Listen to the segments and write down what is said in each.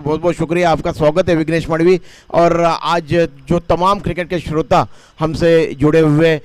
बहुत बहुत शुक्रिया, आपका स्वागत है विघ्नेश मड़वी। और आज जो तमाम क्रिकेट के श्रोता हमसे जुड़े हुए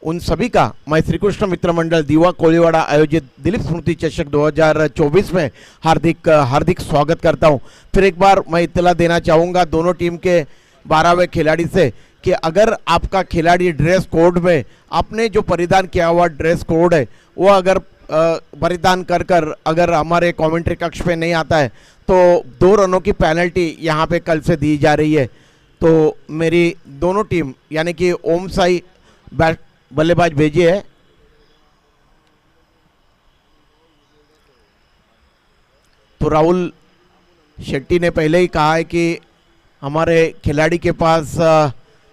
उन सभी का मैं श्री कृष्ण मित्र मंडल दीवा कोलीवाड़ा आयोजित दिलीप स्मृति चषक 2024 में हार्दिक स्वागत करता हूं। फिर एक बार मैं इत्तला देना चाहूँगा दोनों टीम के 12वें खिलाड़ी से कि अगर आपका खिलाड़ी ड्रेस कोड में आपने जो परिधान किया हुआ ड्रेस कोड है वो अगर परिधान कर अगर हमारे कमेंट्री कक्ष पे नहीं आता है तो 2 रनों की पेनल्टी यहाँ पे कल से दी जा रही है। तो मेरी दोनों टीम यानी कि ओम साई बल्लेबाज भेजी है, तो राहुल शेट्टी ने पहले ही कहा है कि हमारे खिलाड़ी के पास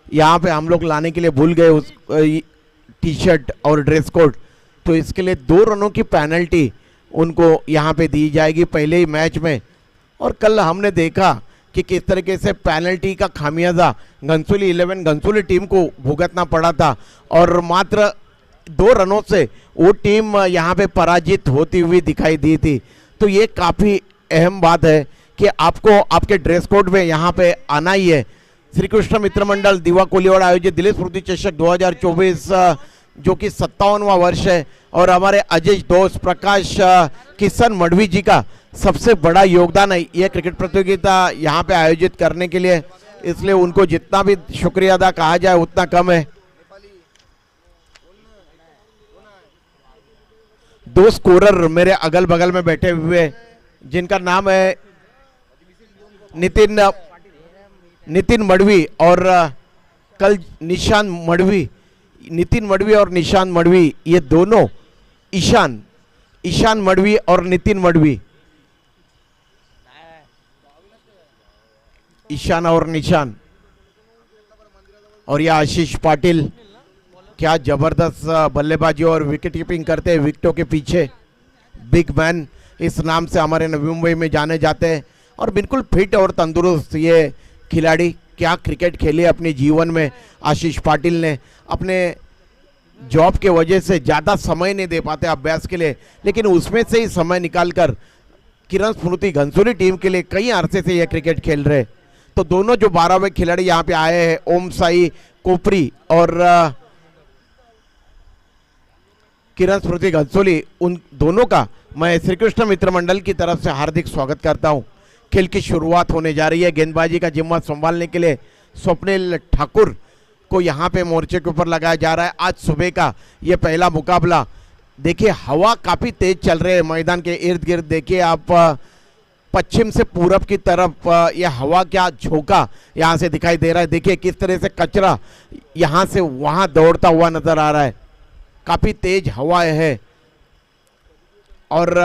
यहाँ पे हम लोग लाने के लिए भूल गए उस टी शर्ट और ड्रेस कोड, तो इसके लिए 2 रनों की पेनल्टी उनको यहाँ पे दी जाएगी पहले ही मैच में। और कल हमने देखा कि किस तरीके से पेनल्टी का खामियाजा घनसोली 11 घनसोली टीम को भुगतना पड़ा था और मात्र 2 रनों से वो टीम यहाँ पे पराजित होती हुई दिखाई दी थी। तो ये काफ़ी अहम बात है कि आपको आपके ड्रेस कोड में यहाँ पे आना ही है। श्री कृष्ण मित्र मंडल दीवा कोलीवाड़ा आयोजित दिलीप स्मृति चषक 2024 जो कि 57वां वर्ष है और हमारे अजय दोस्त प्रकाश किशन मड़वी जी का सबसे बड़ा योगदान है यह क्रिकेट प्रतियोगिता यहाँ पे आयोजित करने के लिए, इसलिए उनको जितना भी शुक्रिया अदा कहा जाए उतना कम है। 2 स्कोरर मेरे अगल बगल में बैठे हुए जिनका नाम है नितिन मड़वी और कल निशान मड़वी, नितिन मड़वी और निशान मड़वी, ये दोनों ईशान मड़वी और नितिन मड़वी, ईशान और निशान, और यह आशीष पाटिल क्या जबरदस्त बल्लेबाजी और विकेट कीपिंग करते हैं विकेटों के पीछे। बिग मैन इस नाम से हमारे नवी मुंबई में जाने जाते हैं और बिल्कुल फिट और तंदुरुस्त ये खिलाड़ी क्या क्रिकेट खेले अपने जीवन में। आशीष पाटिल ने अपने जॉब के वजह से ज़्यादा समय नहीं दे पाते अभ्यास के लिए, लेकिन उसमें से ही समय निकालकर किरण स्मृति घनसोली टीम के लिए कई अरसे से यह क्रिकेट खेल रहे। तो दोनों जो 12वें खिलाड़ी यहाँ पे आए हैं ओम साई कोपरी और किरण स्मृति घनसोली, उन दोनों का मैं श्री कृष्ण मित्र मंडल की तरफ से हार्दिक स्वागत करता हूँ। खेल की शुरुआत होने जा रही है। गेंदबाजी का जिम्मा संभालने के लिए स्वप्निल ठाकुर को यहाँ पे मोर्चे के ऊपर लगाया जा रहा है। आज सुबह का ये पहला मुकाबला, देखिए हवा काफ़ी तेज चल रही है मैदान के इर्द गिर्द। देखिए आप पश्चिम से पूरब की तरफ यह हवा क्या झोंका यहाँ से दिखाई दे रहा है। देखिए किस तरह से कचरा यहाँ से वहाँ दौड़ता हुआ नजर आ रहा है। काफ़ी तेज हवा है और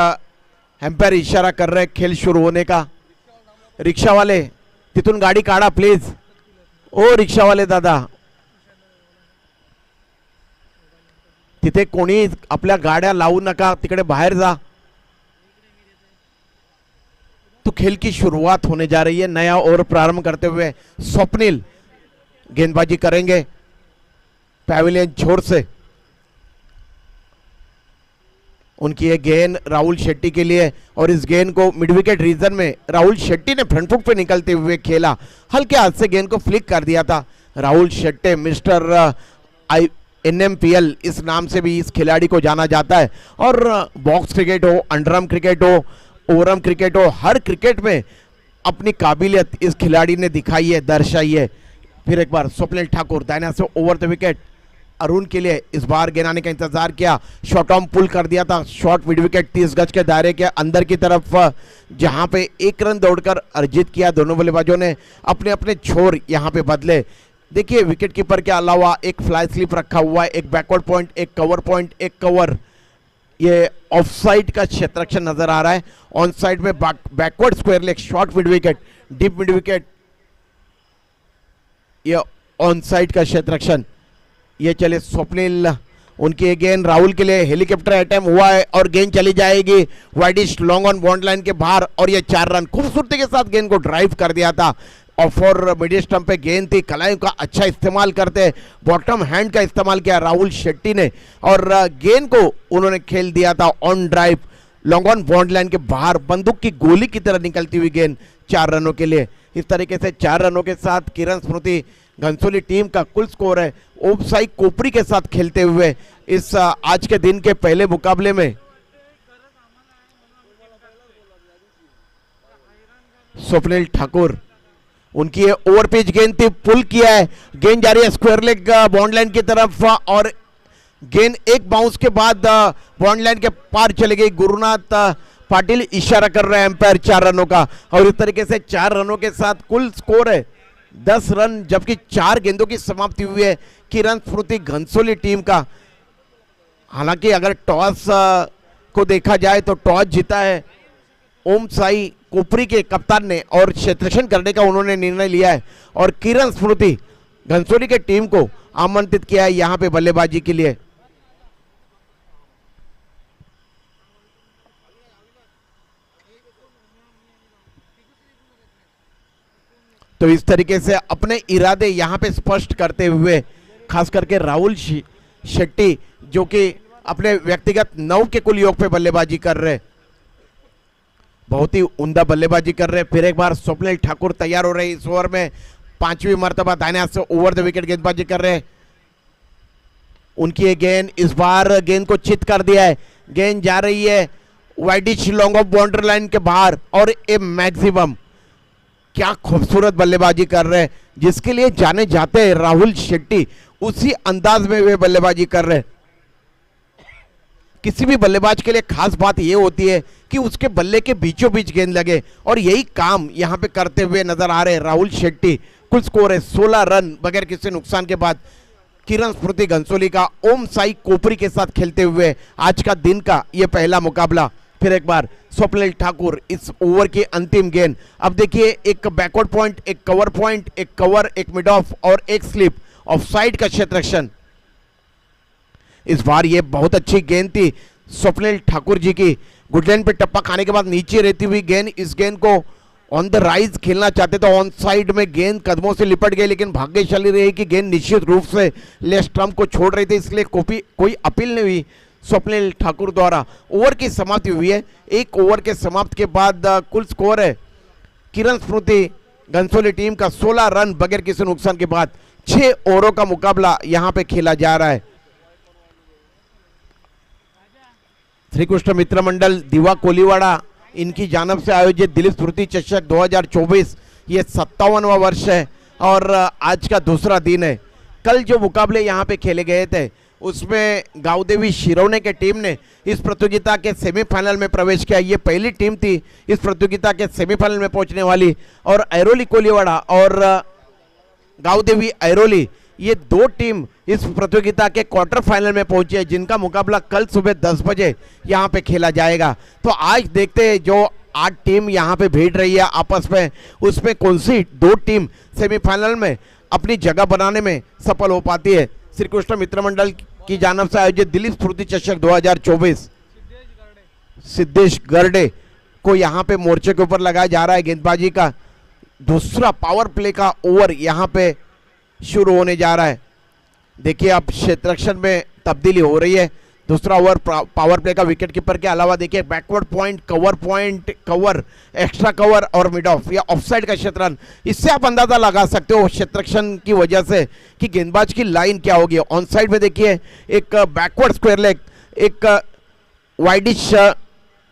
एम्पायर इशारा कर रहे हैं खेल शुरू होने का। रिक्शा वाले तिथून गाडी काढा प्लीज, ओ रिक्शा वाले दादा, तिथे कोणी आपल्या गाड्या लावू नका, तिकडे बाहेर जा। तो खेल की शुरुआत होने जा रही है। नया ओवर प्रारंभ करते हुए स्वप्निल गेंदबाजी करेंगे पैविलियन छोर से। उनकी ये गेंद राहुल शेट्टी के लिए और इस गेंद को मिड विकेट रीजन में राहुल शेट्टी ने फ्रंट फुट पे निकलते हुए खेला, हल्के हाथ से गेंद को फ्लिक कर दिया था। राहुल शेट्टी मिस्टर NMPL इस नाम से भी इस खिलाड़ी को जाना जाता है और बॉक्स क्रिकेट हो, अंडरआर्म क्रिकेट हो, ओवरआर्म क्रिकेट हो, हर क्रिकेट में अपनी काबिलियत इस खिलाड़ी ने दिखाई है, दर्शाई है। फिर एक बार स्वप्निल ठाकुर दाहिने से ओवर द विकेट अरुण के लिए इस बार गेंद आने का इंतजार किया, शॉर्ट आर्म पुल कर दिया था, शॉर्ट मिड विकेट 30 गज के दायरे के अंदर की तरफ जहां पे 1 रन दौड़कर अर्जित किया। दोनों बल्लेबाजों ने अपने अपने छोर यहां पे बदले। देखिए विकेट कीपर के अलावा एक फ्लाई स्लिप रखा हुआ है, एक बैकवर्ड पॉइंट, एक कवर पॉइंट, एक कवर। ये ऑफ साइड का क्षेत्ररक्षण नजर आ रहा है। ऑन साइड में backward square leg, short mid wicket, deep mid wicket, ये ऑन साइड का क्षेत्ररक्षण। ये चले स्वप्निल, उनकी गेंद राहुल के लिए हेलीकॉप्टर अटैम्प हुआ है और गेंद चली जाएगी widish long on bond line के बाहर और ये 4 रन खूबसूरती के साथ गेंद को ड्राइव कर दिया था। ऑफ और मिड स्टंप पे गेंद थी, कलाइयों का अच्छा इस्तेमाल करते, बॉटम हैंड का इस्तेमाल किया राहुल शेट्टी ने और गेंद को उन्होंने खेल दिया था on drive long on bond line के बाहर, बंदूक की गोली की तरह निकलती हुई गेंद 4 रनों के लिए। इस तरीके से 4 रनों के साथ किरण स्मृति घनसोली टीम का कुल स्कोर है ओमसाई कोपरी के साथ खेलते हुए इस आज के दिन के पहले मुकाबले में। स्वप्निल ठाकुर, उनकी ये ओवर पिच गेंद थी, पुल किया है, गेंद जा रही है स्क्वायर लेग बॉन्ड लाइन की तरफ और गेंद एक बाउंस के बाद बॉन्ड लाइन के पार चले गई। गुरुनाथ पाटिल इशारा कर रहे हैं एम्पायर 4 रनों का और इस तरीके से 4 रनों के साथ कुल स्कोर है 10 रन, जबकि 4 गेंदों की समाप्ति हुई है किरण स्मृति घनसोली टीम का। हालांकि अगर टॉस को देखा जाए तो टॉस जीता है ओमसाई कोपरी के कप्तान ने और क्षेत्ररक्षण करने का उन्होंने निर्णय लिया है और किरण स्मृति घनसोली के टीम को आमंत्रित किया है यहां पे बल्लेबाजी के लिए। तो इस तरीके से अपने इरादे यहां पे स्पष्ट करते हुए खास करके राहुल शेट्टी जो कि अपने व्यक्तिगत 9 के कुल योग पे बल्लेबाजी कर रहे, बहुत ही उम्दा बल्लेबाजी कर रहे। फिर एक बार स्वप्निल ठाकुर तैयार हो रहे, इस ओवर में 5वीं मर्तबा दाहिने हाथ से ओवर द विकेट गेंदबाजी कर रहे। उनकी ये गेंद इस बार गेंद को चित कर दिया है, गेंद जा रही है widish long off boundary line के बाहर और ए मैक्सिमम। क्या खूबसूरत बल्लेबाजी कर रहे हैं, जिसके लिए जाने जाते हैं राहुल शेट्टी, उसी अंदाज में वे बल्लेबाजी कर रहे हैं। किसी भी बल्लेबाज के लिए खास बात यह होती है कि उसके बल्ले के बीचों बीच गेंद लगे और यही काम यहां पे करते हुए नजर आ रहे हैं राहुल शेट्टी। कुल स्कोर है 16 रन बगैर किसी नुकसान के बाद किरण स्मृति घनसोली का ओमसाई कोपरी के साथ खेलते हुए आज का दिन का यह पहला मुकाबला। फिर एक बार स्वप्निल ठाकुर इस ओवर की अंतिम गेंद। अब देखिए एक बैकवर्ड पॉइंट, एक कवर पॉइंट, एक कवर, एक मिड ऑफ और एक स्लिप, ऑफसाइड का क्षेत्ररक्षण। इस बार ये बहुत अच्छी गेंद थी स्वप्निल ठाकुर जी की, गुडलैंड पे टप्पा खाने के बाद नीचे रहती हुई गेंद, इस गेंद को ऑन द राइज खेलना चाहते थे, ऑन साइड में गेंद कदमों से लिपट गई, लेकिन भाग्यशाली रही कि गेंद निश्चित रूप से लेग स्टंप को छोड़ रही थी, इसलिए कोई अपील नहीं हुई स्वप्निल ठाकुर द्वारा। ओवर की समाप्ति हुई है, एक ओवर के समाप्त के बाद कुल स्कोर है किरण स्मृति घनसोली टीम का 16 रन बगैर किसी नुकसान के बाद। 6 ओवरों का मुकाबला यहां पे खेला जा रहा है। श्री कृष्ण मित्र मंडल दीवा कोलीवाड़ा इनकी जानब से आयोजित दिलीप स्मृति चषक 2024 ये 57वां वर्ष है और आज का दूसरा दिन है। कल जो मुकाबले यहाँ पे खेले गए थे उसमें गांवदेवी शिरोने के टीम ने इस प्रतियोगिता के सेमीफाइनल में प्रवेश किया। ये पहली टीम थी इस प्रतियोगिता के सेमीफाइनल में पहुंचने वाली और ऐरोली कोलीवाड़ा और गांवदेवी ऐरोली ये 2 टीम इस प्रतियोगिता के क्वार्टर फाइनल में पहुंची है, जिनका मुकाबला कल सुबह 10 बजे यहां पे खेला जाएगा। तो आज देखते हैं जो 8 टीम यहां पे भिड़ रही है आपस में, उसमें कौन सी 2 टीम सेमीफाइनल में अपनी जगह बनाने में सफल हो पाती है। श्री कृष्ण मित्र मंडल की जानब से आयोजित दिलीप स्मृति चषक 2024 सिद्धेश गर्डे को यहाँ पे मोर्चे के ऊपर लगाया जा रहा है। गेंदबाजी का दूसरा पावर प्ले का ओवर यहाँ पे शुरू होने जा रहा है। देखिए अब क्षेत्ररक्षण में तब्दीली हो रही है। दूसरा ओवर पावर प्ले का विकेट कीपर के अलावा देखिए backward point, cover, extra cover और मिड ऑफ या ऑफसाइड का क्षेत्ररक्षण। इससे आप अंदाजा लगा सकते हो क्षेत्ररक्षण की वजह से कि गेंदबाज की लाइन क्या होगी। ऑन साइड में देखिए एक बैकवर्ड स्क्वायर लेग, एक वाइडिश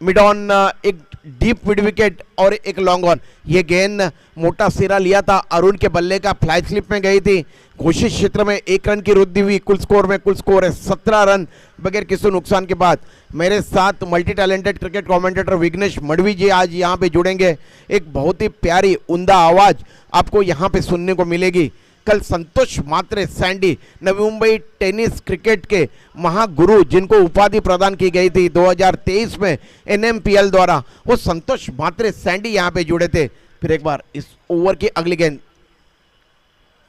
मिड ऑन, एक डीप मिड विकेट और एक लॉन्ग ऑन। ये गेंद मोटा सिरा लिया था, अरुण के बल्ले का फ्लाई स्लिप में गई थी, घोषित क्षेत्र में 1 रन की वृद्धि हुई। कुल स्कोर है 17 रन बगैर किसी नुकसान के बाद। मेरे साथ multi talented cricket commentator Vighnesh Madvi ji आज यहाँ पे जुड़ेंगे। एक बहुत ही प्यारी उम्दा आवाज आपको यहाँ पे सुनने को मिलेगी। कल संतोष मात्रे Sandy Navi Mumbai tennis cricket के महागुरु जिनको उपाधि प्रदान की गई थी 2023 में NMPL द्वारा, वो संतोष मात्रे सैंडी यहां पे जुड़े थे। फिर एक बार इस ओवर की अगली गेंद,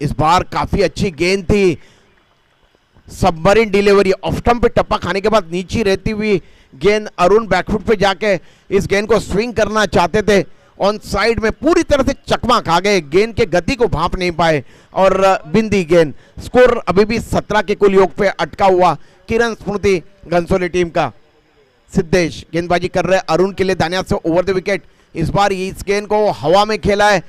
इस बार काफी अच्छी गेंद थी, सबमरीन डिलीवरी, ऑफ स्टंप पे टप्पा खाने के बाद नीचे रहती हुई गेंद, अरुण बैकफुट पे जाके इस गेंद को स्विंग करना चाहते थे, ऑन साइड में पूरी तरह से चकमा खा गए, गेंद के गति को भांप नहीं पाए और बिंदी गेंद। स्कोर अभी भी 17 के कुल योग पे अटका हुआ किरण स्मृति घनसोली टीम का। सिद्धेश गेंदबाजी कर रहे, अरुण के लिए दानिया से ओवर द विकेट, इस बार इस गेंद को हवा में खेला है,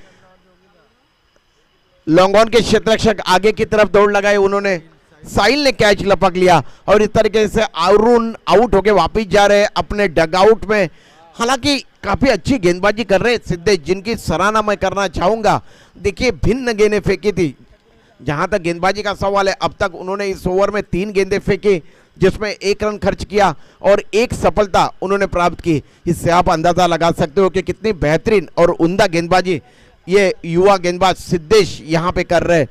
लॉन्ग ऑन के क्षेत्ररक्षक आगे की तरफ दौड़ लगाए उन्होंने, साहिल ने कैच लपक लिया और इस तरीके से अरुण आउट होके वापस जा रहे हैं अपने डगआउट में। हालांकि काफी अच्छी गेंदबाजी कर रहे सिद्धेश, जिनकी सराहना मैं करना चाहूंगा। देखिए भिन्न गेंदें फेंकी थी, जहां तक गेंदबाजी का सवाल है अब तक उन्होंने इस ओवर में 3 गेंदें फेंकी जिसमें 1 रन खर्च किया और 1 सफलता उन्होंने प्राप्त की। इससे आप अंदाजा लगा सकते हो कि कितनी बेहतरीन और उम्दा गेंदबाजी ये युवा गेंदबाज सिद्धेश यहां पे कर रहे।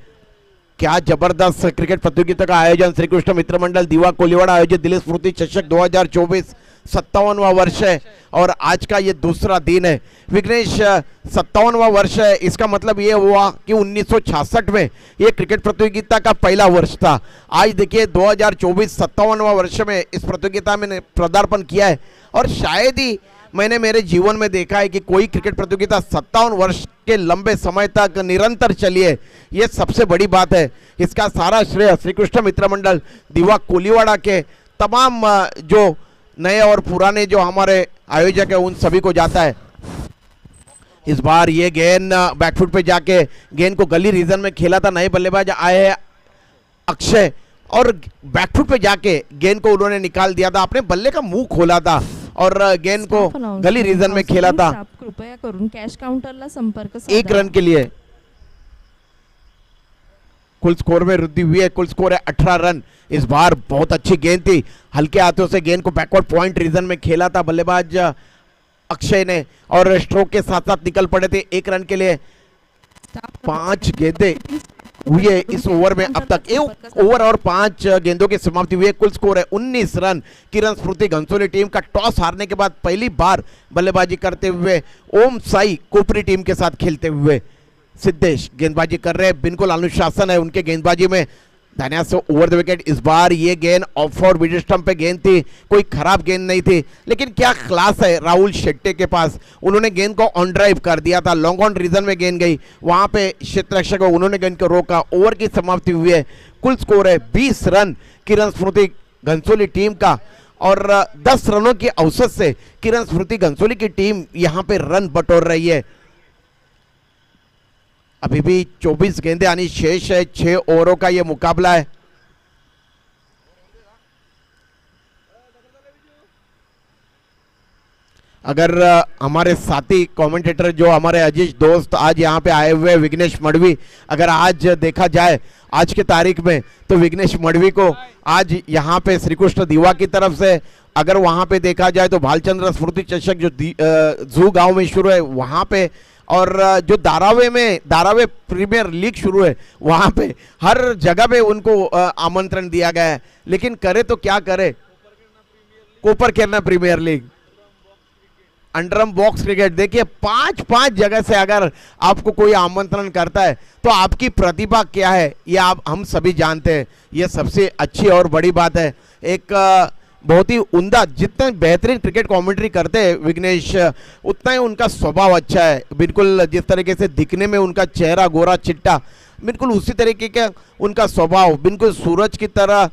क्या जबरदस्त क्रिकेट प्रतियोगिता का आयोजन श्री कृष्ण मित्र मंडल दीवा कोलीवाड़ा आयोजित दिलीप स्मृति चषक 2024 57वां वर्ष है और आज का ये दूसरा दिन है। विघ्नेश 57वां वर्ष है, इसका मतलब ये हुआ कि 1966 में ये क्रिकेट प्रतियोगिता का पहला वर्ष था। आज देखिए 2024 57वां वर्ष में इस प्रतियोगिता में पदार्पण किया है और शायद ही मैंने मेरे जीवन में देखा है कि कोई क्रिकेट प्रतियोगिता 57 वर्ष के लंबे समय तक निरंतर चली है। ये सबसे बड़ी बात है। इसका सारा श्रेय श्री कृष्ण मित्र मंडल दीवा कोलीवाड़ा के तमाम जो नए और पुराने जो हमारे आयोजक है उन सभी को जाता है। इस बार ये गेंद बैकफुट पे जाके गेंद को गली रीजन में खेला था, नए बल्लेबाज आए हैं अक्षय और बैकफुट पे जाके गेंद को उन्होंने निकाल दिया था, अपने बल्ले का मुंह खोला था और गेंद को गली रीजन में खेला था। कृपया करून कॅश काउंटरला संपर्क 1 रन के लिए कुल स्कोर में वृद्धि हुई है, कुल स्कोर है 18 रन। इस बार बहुत अच्छी गेंद थी, हल्के हाथों से गेंद को बैकवर्ड पॉइंट रीजन में खेला था बल्लेबाज अक्षय ने और स्ट्रोक के साथ साथ निकल पड़े थे 1 रन के लिए। 5 गेंदें हुई है इस ओवर में अब तक, 1 ओवर और 5 गेंदों की समाप्ति हुई है। कुल स्कोर है 19 रन। किरण स्मृति घनसोली टीम का टॉस हारने के बाद पहली बार बल्लेबाजी करते हुए ओम साई कोपरी टीम के साथ खेलते हुए सिद्धेश गेंदबाजी कर रहे हैं, बिल्कुल अनुशासन है उनके गेंदबाजी में। धन्यवाद से ओवर द विकेट। इस बार ये गेंद ऑफ और मिड स्टंप पे गेंद थी, कोई खराब गेंद नहीं थी, लेकिन क्या क्लास है राहुल शेट्टी के पास। उन्होंने गेंद को ऑन ड्राइव कर दिया था, लॉन्ग ऑन रीजन में गेंद गई, वहां पे क्षेत्ररक्षक उन्होंने गेंद को रोका। ओवर की समाप्ति हुई है, कुल स्कोर है 20 रन किरण स्मृति घनसोली टीम का और 10 रनों की औसत से किरण स्मृति घनसोली की टीम यहां पे रन बटोर रही है। अभी भी 24 गेंदें आनी शेष है, 6 ओवरों का यह मुकाबला है। अगर हमारे साथी कमेंटेटर जो हमारे अजीज दोस्त आज यहाँ पे आए हुए विघ्नेश मडवी, अगर आज देखा जाए आज के तारीख में तो विघ्नेश मडवी को आज यहाँ पे श्री कृष्ण दीवा की तरफ से, अगर वहाँ पे देखा जाए तो भालचंद्र स्मृति चषक जो जू गांव में शुरू है वहाँ पे, और जो धारावे प्रीमियर लीग शुरू है वहाँ पे, हर जगह पे उनको आमंत्रण दिया गया है। लेकिन करे तो क्या करे, कोपर खेलना प्रीमियर लीग, अंडरम बॉक्स क्रिकेट। देखिए 5 जगह से अगर आपको कोई आमंत्रण करता है तो आपकी प्रतिभा क्या है ये हम सभी जानते हैं। ये सबसे अच्छी और बड़ी बात है। एक बहुत ही उम्दा, जितने बेहतरीन क्रिकेट कमेंट्री करते हैं विघ्नेश, उतना ही उनका स्वभाव अच्छा है। बिल्कुल जिस तरीके से दिखने में उनका चेहरा गोरा चिट्टा, बिल्कुल उसी तरीके का उनका स्वभाव, बिल्कुल सूरज की तरह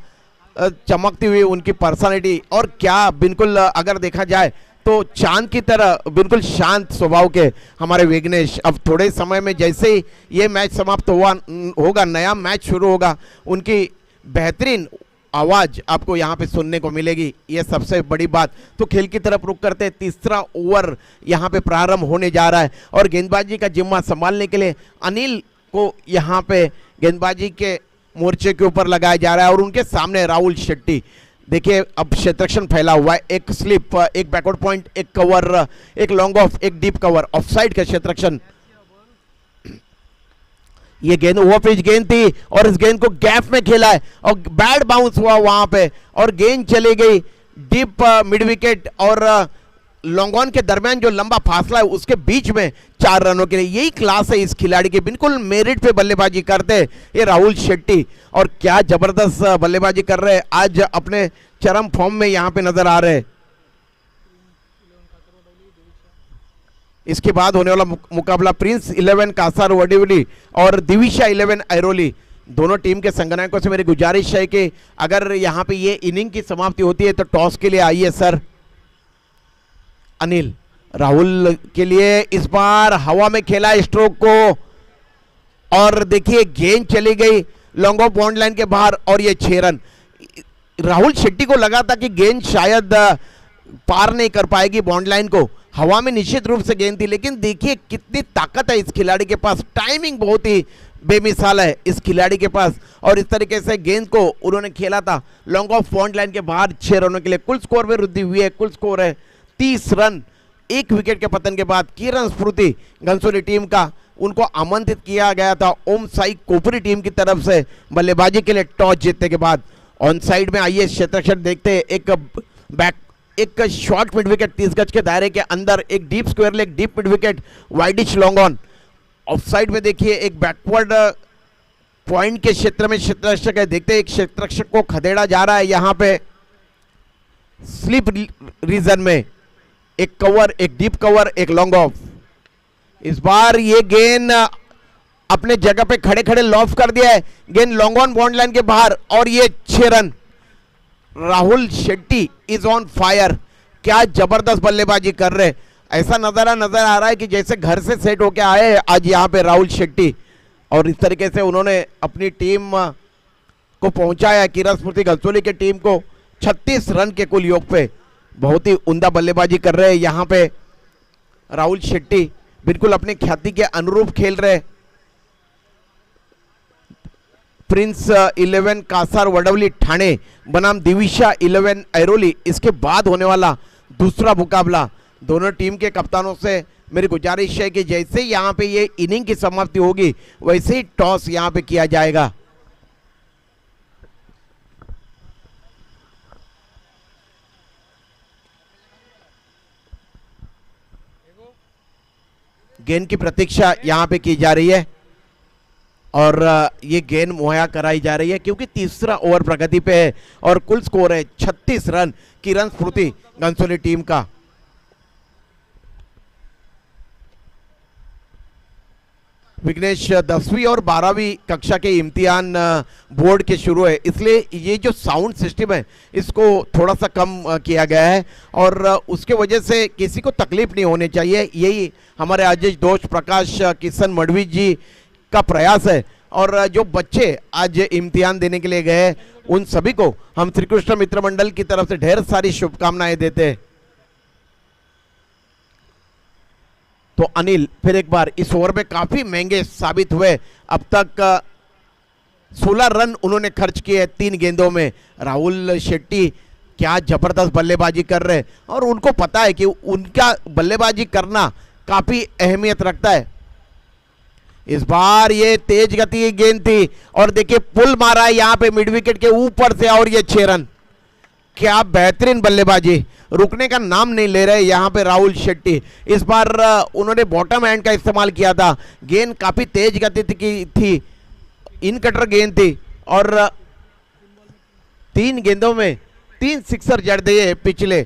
चमकती हुई उनकी पर्सनालिटी, और क्या बिल्कुल अगर देखा जाए तो चांद की तरह बिल्कुल शांत स्वभाव के हमारे विघ्नेश। अब थोड़े समय में जैसे ही ये मैच समाप्त होगा नया मैच शुरू होगा, उनकी बेहतरीन आवाज आपको यहाँ पे सुनने को मिलेगी, ये सबसे बड़ी बात। तो खेल की तरफ रुक करते, तीसरा ओवर यहाँ पे प्रारंभ होने जा रहा है और गेंदबाजी का जिम्मा संभालने के लिए अनिल को यहाँ पे गेंदबाजी के मोर्चे के ऊपर लगाया जा रहा है और उनके सामने राहुल शेट्टी। देखिए अब क्षेत्रक्षण फैला हुआ है, एक स्लिप, एक बैकवर्ड पॉइंट, एक कवर, एक लॉन्ग ऑफ, एक डीप कवर, ऑफसाइड का क्षेत्रक्षण। ये गेंद ओवर पिच गेंद थी और इस गेंद को गैप में खेला है और बैड बाउंस हुआ वहां पे और गेंद चली गई डीप मिड विकेट और लॉन्ग ऑन के दरमियान जो लंबा फासला है उसके बीच में 4 रनों के लिए। यही क्लास है इस खिलाड़ी की, बिल्कुल मेरिट पे बल्लेबाजी करते ये राहुल शेट्टी, और क्या जबरदस्त बल्लेबाजी कर रहे हैं, आज अपने चरम फॉर्म में यहां पे नजर आ रहे हैं। इसके बाद होने वाला मुकाबला प्रिंस 11 कासार वडीवली और दिविशा 11 ऐरोली, दोनों टीम के संगनायकों से मेरी गुजारिश है कि अगर यहां पे ये इनिंग की समाप्ति होती है तो टॉस के लिए आइए सर। अनिल राहुल के लिए इस बार हवा में खेला स्ट्रोक को, और देखिए गेंद चली गई लॉन्ग ऑफ बॉन्ड लाइन के बाहर और ये 6 रन। राहुल शेट्टी को लगा था कि गेंद शायद पार नहीं कर पाएगी बॉन्ड लाइन को, हवा में निश्चित रूप से गेंद थी, लेकिन देखिए कितनी ताकत है इस खिलाड़ी के पास, टाइमिंग बहुत ही बेमिसाल है इस खिलाड़ी के पास, और इस तरीके से गेंद को उन्होंने खेला था लॉन्ग ऑफ बॉन्ड लाइन के बाहर 6 रनों के लिए। कुल स्कोर में वृद्धि हुई है, कुल स्कोर है 30 रन। एक विकेट के पतन के बाद किरण स्फूर्ति घनसोली टीम का, उनको आमंत्रित किया गया था ओम साई कोपरी टीम की तरफ से बल्लेबाजी के लिए टॉस जीतने के बाद। ऑन साइड में आइए क्षेत्ररक्षण देखते हैं, एक शॉर्ट मिड विकेट 30 गज के दायरे के अंदर, एक deep square leg, deep mid wicket, widish long on. Of side में देखिए एक बैकवर्ड पॉइंट के क्षेत्र में क्षेत्ररक्षक है, देखते हैं एक क्षेत्ररक्षक को खदेड़ा जा रहा है यहाँ पे स्लिप रीजन में, एक कवर, एक डीप कवर, एक लॉन्ग ऑफ। इस बार ये गेंद अपने जगह पे खड़े खड़े लॉफ कर दिया है, गेंद लॉन्ग ऑन बॉन्ड लाइन के बाहर और ये 6 run. Rahul Shetty is on fire, क्या जबरदस्त बल्लेबाजी कर रहे, ऐसा नजर आ रहा है कि जैसे घर से सेट होके आए आज यहाँ पे राहुल शेट्टी, और इस तरीके से उन्होंने अपनी टीम को पहुंचाया किरण स्फूर्ति घनसोली की टीम को 36 रन के कुल योग पे। बहुत ही उम्दा बल्लेबाजी कर रहे हैं यहाँ पे राहुल शेट्टी, बिल्कुल अपनी ख्याति के अनुरूप खेल रहे। प्रिंस 11 कासार वडवली ठाणे बनाम दिविशा 11 ऐरोली, इसके बाद होने वाला दूसरा मुकाबला। दोनों टीम के कप्तानों से मेरी गुजारिश है कि जैसे यहाँ पे ये इनिंग की समाप्ति होगी वैसे ही टॉस यहाँ पे किया जाएगा। गेंद की प्रतीक्षा यहाँ पे की जा रही है और ये गेंद मुहैया कराई जा रही है क्योंकि तीसरा ओवर प्रगति पे है और कुल स्कोर है 36 रन किरण स्फूर्ति घनसोली टीम का। विघ्नेश 10वीं और 12वीं कक्षा के इम्तिहान बोर्ड के शुरू है, इसलिए ये जो साउंड सिस्टम है इसको थोड़ा सा कम किया गया है और उसके वजह से किसी को तकलीफ नहीं होनी चाहिए, यही हमारे आजीज दोस्त प्रकाश किशन मडवी जी का प्रयास है। और जो बच्चे आज इम्तिहान देने के लिए गए उन सभी को हम श्री कृष्ण मित्र मंडल की तरफ से ढेर सारी शुभकामनाएं देते हैं। तो अनिल फिर एक बार इस ओवर में काफी महंगे साबित हुए, अब तक 16 रन उन्होंने खर्च किए 3 गेंदों में। राहुल शेट्टी क्या जबरदस्त बल्लेबाजी कर रहे हैं और उनको पता है कि उनका बल्लेबाजी करना काफी अहमियत रखता है। इस बार ये तेज गति की गेंद थी और देखिए पुल मारा है यहाँ पे मिड विकेट के ऊपर से और ये 6 रन। क्या बेहतरीन बल्लेबाजी, रुकने का नाम नहीं ले रहे यहाँ पे राहुल शेट्टी। इस बार उन्होंने बॉटम हैंड का इस्तेमाल किया था, गेंद काफी तेज गति की थी, इन कटर गेंद थी और 3 गेंदों में 3 सिक्सर जड़ दिए पिछले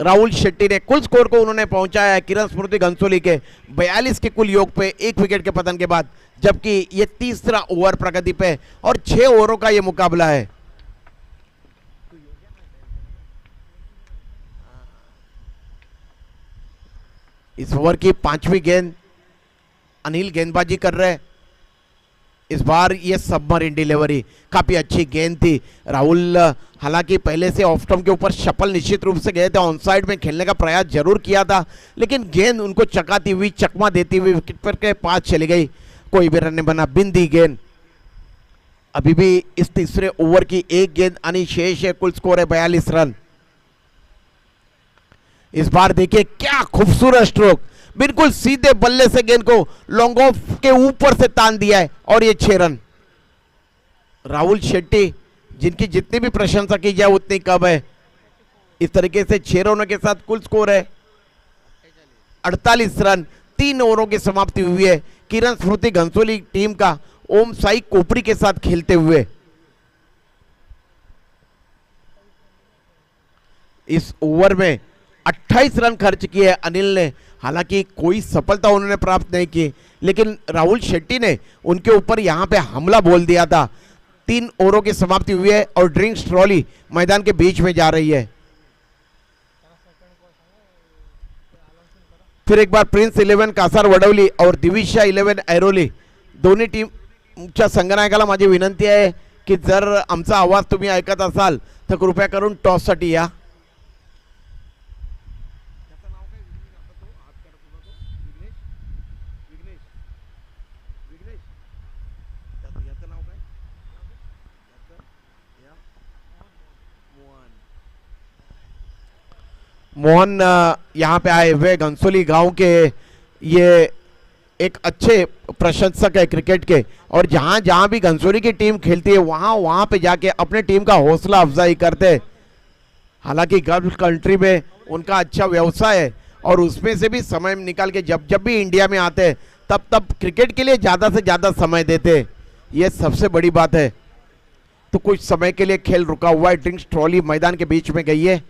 राहुल शेट्टी ने। कुल स्कोर को उन्होंने पहुंचाया है किरण स्फूर्ति घनसोली के 42 के कुल योग पे 1 विकेट के पतन के बाद, जबकि ये तीसरा ओवर प्रगति पे और 6 ओवरों का ये मुकाबला है। इस ओवर की 5वीं गेंद अनिल गेंदबाजी कर रहे हैं। इस बार ये सबमरीन डिलीवरी काफी अच्छी गेंद थी। राहुल हालांकि पहले से ऑफ स्टंप के ऊपर शपल निश्चित रूप से गए थे, ऑन साइड में खेलने का प्रयास जरूर किया था, लेकिन गेंद उनको चकाती हुई, चकमा देती हुई विकेट पर के पास चली गई, कोई भी रन नहीं बना, बिंदी गेंद। अभी भी इस तीसरे ओवर की 1 गेंद आनी शेष है, कुल स्कोर है 42 रन। इस बार देखिए क्या खूबसूरत स्ट्रोक, बिल्कुल सीधे बल्ले से गेंद को लॉन्ग ऑफ के ऊपर से तान दिया है और ये 6 रन। राहुल शेट्टी जिनकी जितनी भी प्रशंसा की जाए उतनी कम है। इस तरीके से 6 रनों के साथ कुल स्कोर है 48 रन। 3 ओवरों की समाप्ति हुई है किरण स्फूर्ति घनसोली टीम का ओम साई कोपरी के साथ खेलते हुए। इस ओवर में 28 रन खर्च किए अनिल ने, हालांकि कोई सफलता उन्होंने प्राप्त नहीं की, लेकिन राहुल शेट्टी ने उनके ऊपर यहां पे हमला बोल दिया था। 3 ओवरों की समाप्ति हुई है और ड्रिंक्स ट्रॉली मैदान के बीच में जा रही है। फिर एक बार प्रिन्स 11 कासार वडवली और दिविशा 11 ऐरोली दोन्ही टीमच्या संघनायकाला माझी विनंती आहे की जर आमचा आवाज तुम्ही ऐकत असाल तर कृपया करून टॉससाठी या. मोहन यहाँ पे आए हुए घनसोली गांव के ये एक अच्छे प्रशंसक है क्रिकेट के और जहाँ जहाँ भी घनसोली की टीम खेलती है वहाँ पे जाके अपने टीम का हौसला अफजाई करते हैं. हालांकि गल्फ कंट्री में उनका अच्छा व्यवसाय है और उसमें से भी समय निकाल के जब जब भी इंडिया में आते हैं तब क्रिकेट के लिए ज़्यादा से ज़्यादा समय देते हैं. ये सबसे बड़ी बात है. तो कुछ समय के लिए खेल रुका हुआ है. ड्रिंक्स ट्रॉली मैदान के बीच में गई है.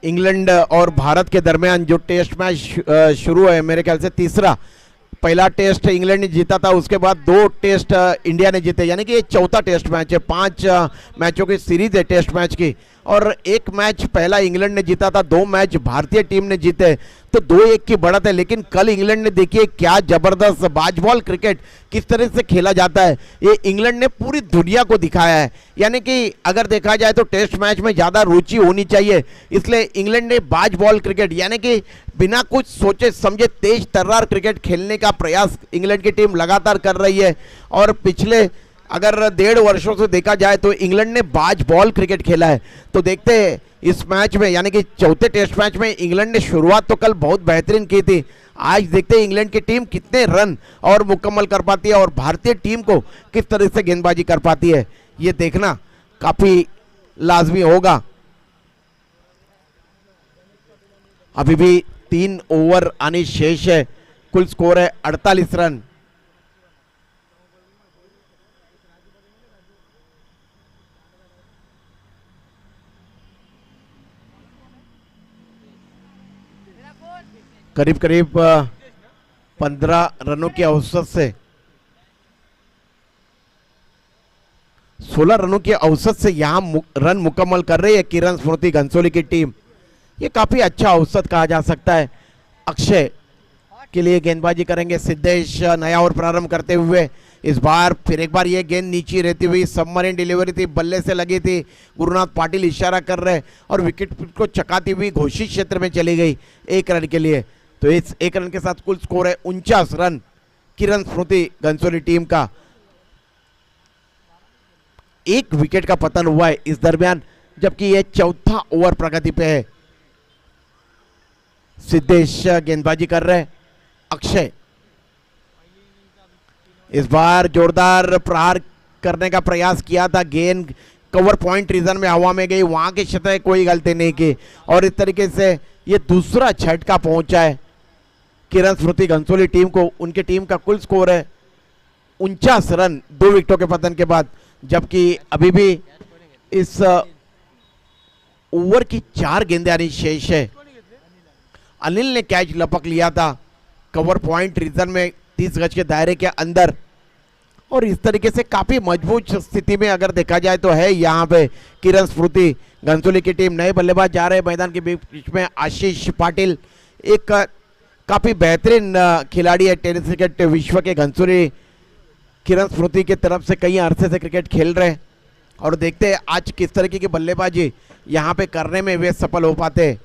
इंग्लैंड और भारत के दरमियान जो टेस्ट मैच शुरू है मेरे ख्याल से तीसरा. पहला टेस्ट इंग्लैंड ने जीता था, उसके बाद 2 टेस्ट इंडिया ने जीते, यानी कि ये चौथा टेस्ट मैच है. 5 मैचों की सीरीज है टेस्ट मैच की और 1 मैच पहला इंग्लैंड ने जीता था, 2 मैच भारतीय टीम ने जीते, तो 2-1 की बढ़त है. लेकिन कल इंग्लैंड ने देखिए क्या जबरदस्त बाजबॉल क्रिकेट किस तरह से खेला जाता है, ये इंग्लैंड ने पूरी दुनिया को दिखाया है. यानी कि अगर देखा जाए तो टेस्ट मैच में ज़्यादा रुचि होनी चाहिए, इसलिए इंग्लैंड ने बाजबॉल क्रिकेट यानी कि बिना कुछ सोचे समझे तेज तर्रार क्रिकेट खेलने का प्रयास इंग्लैंड की टीम लगातार कर रही है. और पिछले अगर 1.5 वर्षों से देखा जाए तो इंग्लैंड ने बाज बॉल क्रिकेट खेला है. तो देखते हैं इस मैच में यानी कि चौथे टेस्ट मैच में इंग्लैंड ने शुरुआत तो कल बहुत बेहतरीन की थी. आज देखते हैं इंग्लैंड की टीम कितने रन और मुकम्मल कर पाती है और भारतीय टीम को किस तरह से गेंदबाजी कर पाती है, ये देखना काफ़ी लाजमी होगा. अभी भी 3 ओवर आने शेष है. कुल स्कोर है 48 रन. करीब करीब 15 रनों की औसत से 16 रनों की औसत से यहां रन मुकम्मल कर रही है किरण स्मृति घनसोली की टीम. ये काफी अच्छा औसत कहा जा सकता है. अक्षय के लिए गेंदबाजी करेंगे सिद्धेश. नया ओवर प्रारंभ करते हुए इस बार फिर एक बार ये गेंद नीचे रहती हुई सबमरीन डिलीवरी थी, बल्ले से लगी थी. गुरुनाथ पाटिल इशारा कर रहे और विकेट को चकाती हुई घोषित क्षेत्र में चली गई 1 रन के लिए. तो इस 1 रन के साथ कुल स्कोर है 49 रन किरण स्मृति घनसोली टीम का. 1 विकेट का पतन हुआ है इस दरमियान, जबकि यह चौथा ओवर प्रगति पे है. सिद्धेश गेंदबाजी कर रहे. अक्षय इस बार जोरदार प्रहार करने का प्रयास किया था, गेंद कवर पॉइंट रीजन में हवा में गई, वहां की सतह कोई गलती नहीं की और इस तरीके से ये दूसरा झटका पहुंचा है किरण स्मृति घनसोली टीम को. उनकी टीम का कुल स्कोर है 49 रन 2 विकेटों के पतन के बाद, जबकि अभी भी इस ओवर की 4 गेंदें आनी शेष है. अनिल ने कैच लपक लिया था कवर पॉइंट रीजन में 30 गज के दायरे के अंदर और इस तरीके से काफी मजबूत स्थिति में अगर देखा जाए तो है यहाँ पे किरण स्मृति घनसोली की टीम. नए बल्लेबाज जा रहे हैं मैदान के बीच में. आशीष पाटिल एक काफी बेहतरीन खिलाड़ी है टेनिस क्रिकेट विश्व के. घनसोली किरण स्मृति की तरफ से कई अरसे से क्रिकेट खेल रहे हैं और देखते हैं आज किस तरीके की बल्लेबाजी यहाँ पे करने में वे सफल हो पाते हैं.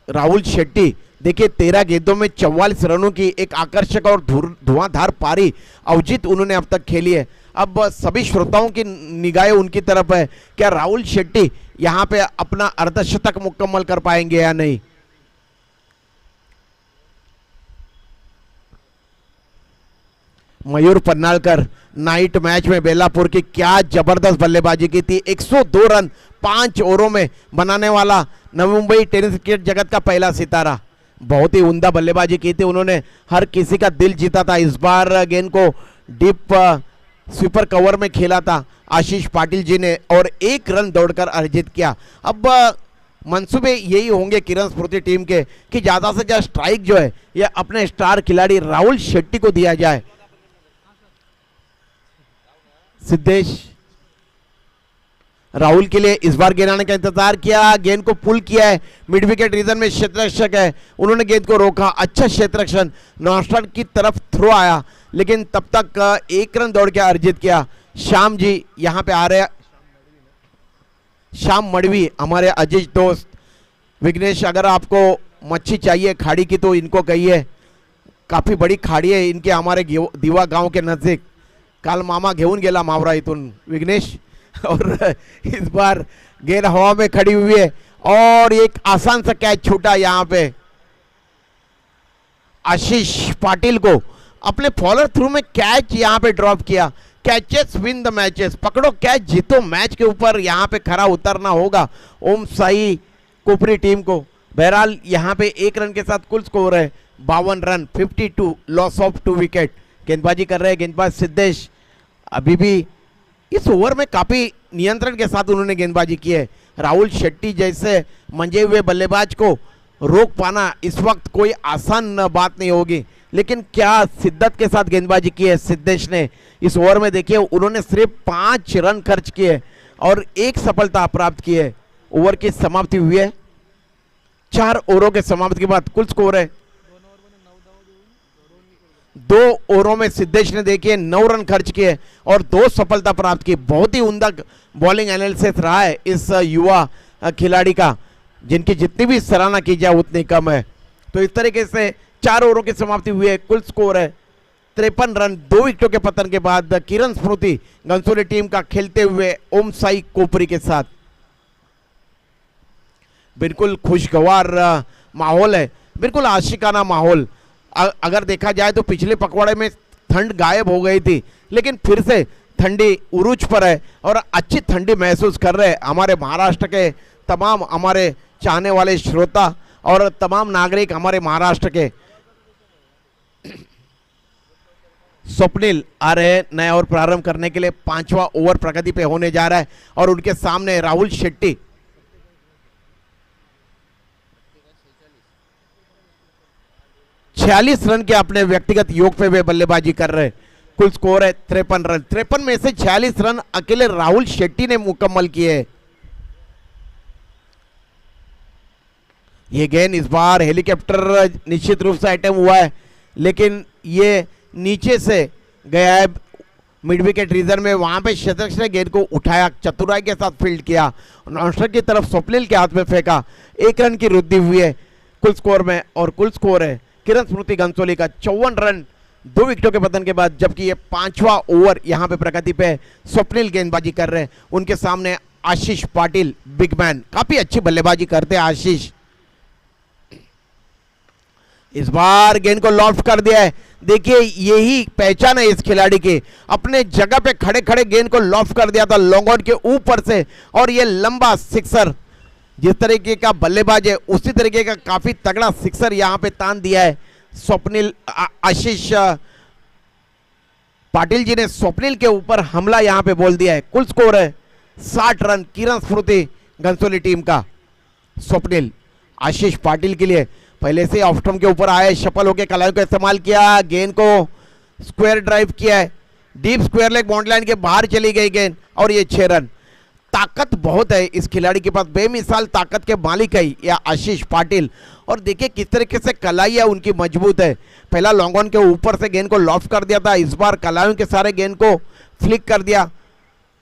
राहुल शेट्टी देखिए 13 गेंदों में 44 रनों की एक आकर्षक और धुआंधार पारी अवजित उन्होंने अब तक खेली है. अब सभी श्रोताओं की निगाहें उनकी तरफ है, क्या राहुल शेट्टी यहां पे अपना अर्धशतक मुकम्मल कर पाएंगे या नहीं. मयूर पन्नालकर नाइट मैच में बेलापुर की क्या जबरदस्त बल्लेबाजी की थी. 102 रन 5 ओवरों में बनाने वाला नवी मुंबई टेनिस क्रिकेट जगत का पहला सितारा. बहुत ही उम्दा बल्लेबाजी की थी उन्होंने, हर किसी का दिल जीता था. इस बार गेंद को डीप स्वीपर कवर में खेला था आशीष पाटिल जी ने और 1 रन दौड़कर अर्जित किया. अब मंसूबे यही होंगे किरण स्फूर्ति टीम के कि ज्यादा से ज्यादा स्ट्राइक जो है ये अपने स्टार खिलाड़ी राहुल शेट्टी को दिया जाए। सिद्धेश राहुल के लिए इस बार गेंद आने का इंतजार किया, गेंद को पुल किया है, मिड विकेट रीजन में क्षेत्ररक्षक है, उन्होंने गेंद को रोका, अच्छा क्षेत्ररक्षण, नॉनस्टॉप की तरफ थ्रो आया, लेकिन तब तक 1 रन दौड़ के अर्जित किया। श्याम जी यहां पे आ रहे हैं, श्याम मड़वी हमारे अजीज दोस्त। विघ्नेश अगर आपको मच्छी चाहिए खाड़ी की तो इनको कहिए, काफी बड़ी खाड़ी है इनके हमारे दिवा गांव के नजदीक। काल मामा घेऊन गेला मावरा इथून विघ्नेश, और इस बार गेंद हवा में खड़ी हुई है और एक आसान सा कैच छूटा यहाँ पे। आशीष पाटिल को अपने फॉलोअर थ्रू में कैच यहाँ पे ड्रॉप किया। कैचेस विन द मैचेस, पकड़ो कैच जीतो मैच के ऊपर यहाँ पे खरा उतरना होगा ओम साई कोपरी टीम को। बहरहाल यहाँ पे 1 रन के साथ कुल स्कोर है 52 रन, 52, लॉस ऑफ 2 विकेट। गेंदबाजी कर रहे हैं गेंदबाज सिद्धेश, अभी भी इस ओवर में काफी नियंत्रण के साथ उन्होंने गेंदबाजी की है। राहुल शेट्टी जैसे मंजे हुए बल्लेबाज को रोक पाना इस वक्त कोई आसान बात नहीं होगी, लेकिन क्या शिद्दत के साथ गेंदबाजी की है सिद्धेश ने इस ओवर में। देखिए उन्होंने सिर्फ 5 रन खर्च किए और 1 सफलता प्राप्त की है। ओवर की समाप्ति हुई है, 4 ओवरों के समाप्ति के बाद कुल स्कोर है 2 ओवरों में सिद्धेश ने देखिए 9 रन खर्च किए और 2 सफलता प्राप्त की। बहुत ही उम्दा बॉलिंग एनालिसिस रहा है इस युवा खिलाड़ी का, जिनकी जितनी भी सराहना की जाए उतनी कम है। तो इस तरीके से 4 ओवरों की समाप्ति हुई है, कुल स्कोर है 53 रन। 2 विकेटों के पतन के बाद किरण स्मृति गंसोली टीम का खेलते हुए ओम साई कोपरी के साथ बिल्कुल खुशगवार माहौल है, बिल्कुल आशिकाना माहौल। अगर देखा जाए तो पिछले पखवाड़े में ठंड गायब हो गई थी, लेकिन फिर से ठंडी उरूज पर है और अच्छी ठंडी महसूस कर रहे हैं हमारे महाराष्ट्र के तमाम हमारे चाहने वाले श्रोता और तमाम नागरिक हमारे महाराष्ट्र के। स्वप्निल आ रहे नया ओवर प्रारंभ करने के लिए, 5वां ओवर प्रगति पे होने जा रहा है और उनके सामने राहुल शेट्टी। छियालीस रन के अपने व्यक्तिगत योग पे वे बल्लेबाजी कर रहे हैं। कुल स्कोर है 53 रन। 53 में से 46 रन अकेले राहुल शेट्टी ने मुकम्मल किए। ये गेंद इस बार हेलीकॉप्टर निश्चित रूप से आइटम हुआ है, लेकिन ये नीचे से गया है मिड विकेट रीजन में, वहां पे क्षेत्ररक्षक ने गेंद को उठाया, चतुराई के साथ फील्ड किया, नॉनस्ट्राइक की तरफ स्वप्निल के हाथ में फेंका। 1 रन की वृद्धि हुई है कुल स्कोर में और कुल स्कोर है किरण स्मृति गंसोली का 54 रन 2 विकेटों के पतन के बाद, जबकि ये 5वां ओवर यहां पे प्रगति पे स्वप्निल गेंदबाजी कर रहे हैं। उनके सामने आशीष पाटिल बिग मैन, काफी अच्छी बल्लेबाजी करते हैं आशीष। इस बार गेंद को लॉफ्ट कर दिया है। देखिए यही पहचान है इस खिलाड़ी की, अपने जगह पे खड़े खड़े गेंद को लॉफ्ट कर दिया था लॉन्ग ऑन के ऊपर से, और ये लंबा सिक्सर, जिस तरीके का बल्लेबाज है उसी तरीके का काफी तगड़ा सिक्सर यहां पे तान दिया है स्वप्निल। आशीष पाटिल जी ने स्वप्निल के ऊपर हमला यहां पे बोल दिया है। कुल स्कोर है 60 रन किरण स्मृति गंसोली टीम का। स्वप्निल आशीष पाटिल के लिए पहले से ऑफ स्टंप के ऊपर आए, सफल होकर कलाइयों का इस्तेमाल किया, गेंद को स्क्वायर ड्राइव किया है, deep square leg boundary line के बाहर चली गई गेंद और ये 6 रन। ताकत बहुत है इस खिलाड़ी के पास, बेमिसाल ताकत के मालिक है या आशीष पाटिल। और देखिए किस तरीके से कलाइयाँ उनकी मजबूत है। पहला लॉन्ग ऑन के ऊपर से गेंद को लॉफ्ट कर दिया था, इस बार कलाइयों के सारे गेंद को फ्लिक कर दिया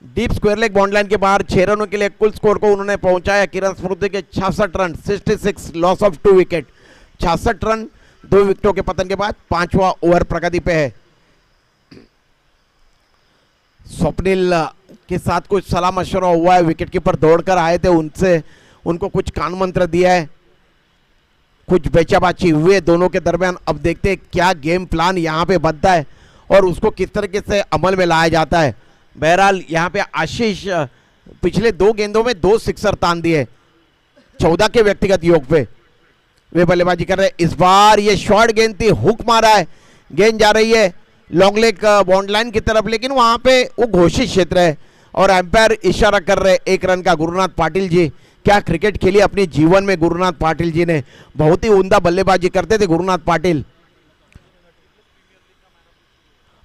deep square leg boundary line के बाहर। 6 रनों के लिए कुल स्कोर को उन्होंने पहुंचाया किरण स्मृति के 66 run, 66, loss of 2 wicket. 66 run 2 विकेटों के पतन के बाद 5वां ओवर प्रगति पे है। स्वप्निल के साथ कुछ सलाह मशवरा हुआ है, विकेट कीपर दौड़कर आए थे, उनसे उनको कुछ कान मंत्र दिया है, कुछ बेचाबाची हुए दोनों के दरमियान। अब देखते हैं क्या गेम प्लान यहाँ पे बनता है और उसको किस तरीके से अमल में लाया जाता है। बहरहाल यहाँ पे आशीष पिछले 2 गेंदों में 2 सिक्सर तान दिए, 14 के व्यक्तिगत योग पे वे बल्लेबाजी कर रहे हैं। इस बार ये शॉर्ट गेंद थी, हुक मारा है, गेंद जा रही है लॉन्ग लेग बाउंड्री लाइन की तरफ, लेकिन वहां पे वो घोषित क्षेत्र है और एम्पायर इशारा कर रहे 1 रन का। गुरुनाथ पाटिल जी क्या क्रिकेट खेली अपने जीवन में गुरुनाथ पाटिल जी ने। बहुत ही उम्दा बल्लेबाजी करते थे गुरुनाथ पाटिल,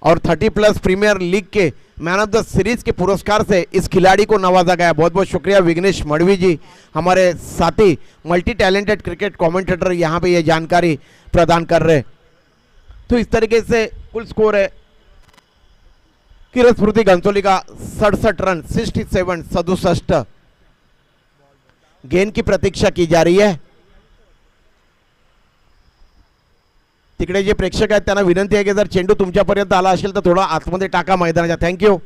और 30+ प्रीमियर लीग के मैन ऑफ द सीरीज के पुरस्कार से इस खिलाड़ी को नवाजा गया। बहुत बहुत शुक्रिया विघ्नेश मड़वी जी, हमारे साथी मल्टी टैलेंटेड क्रिकेट कमेंटेटर यहाँ पे ये जानकारी प्रदान कर रहे। तो इस तरीके से कुल स्कोर है किरण स्मृति घनसोली का 67 रन 67। गेंद की प्रतीक्षा की जा रही है। तिकडे जे प्रेक्षक आहेत त्यांना विनंती आहे की जर चेंडू तुमच्यापर्यंत आला असेल तर थोडा आतमध्ये टाका मैदानाच्या। थँक्यू।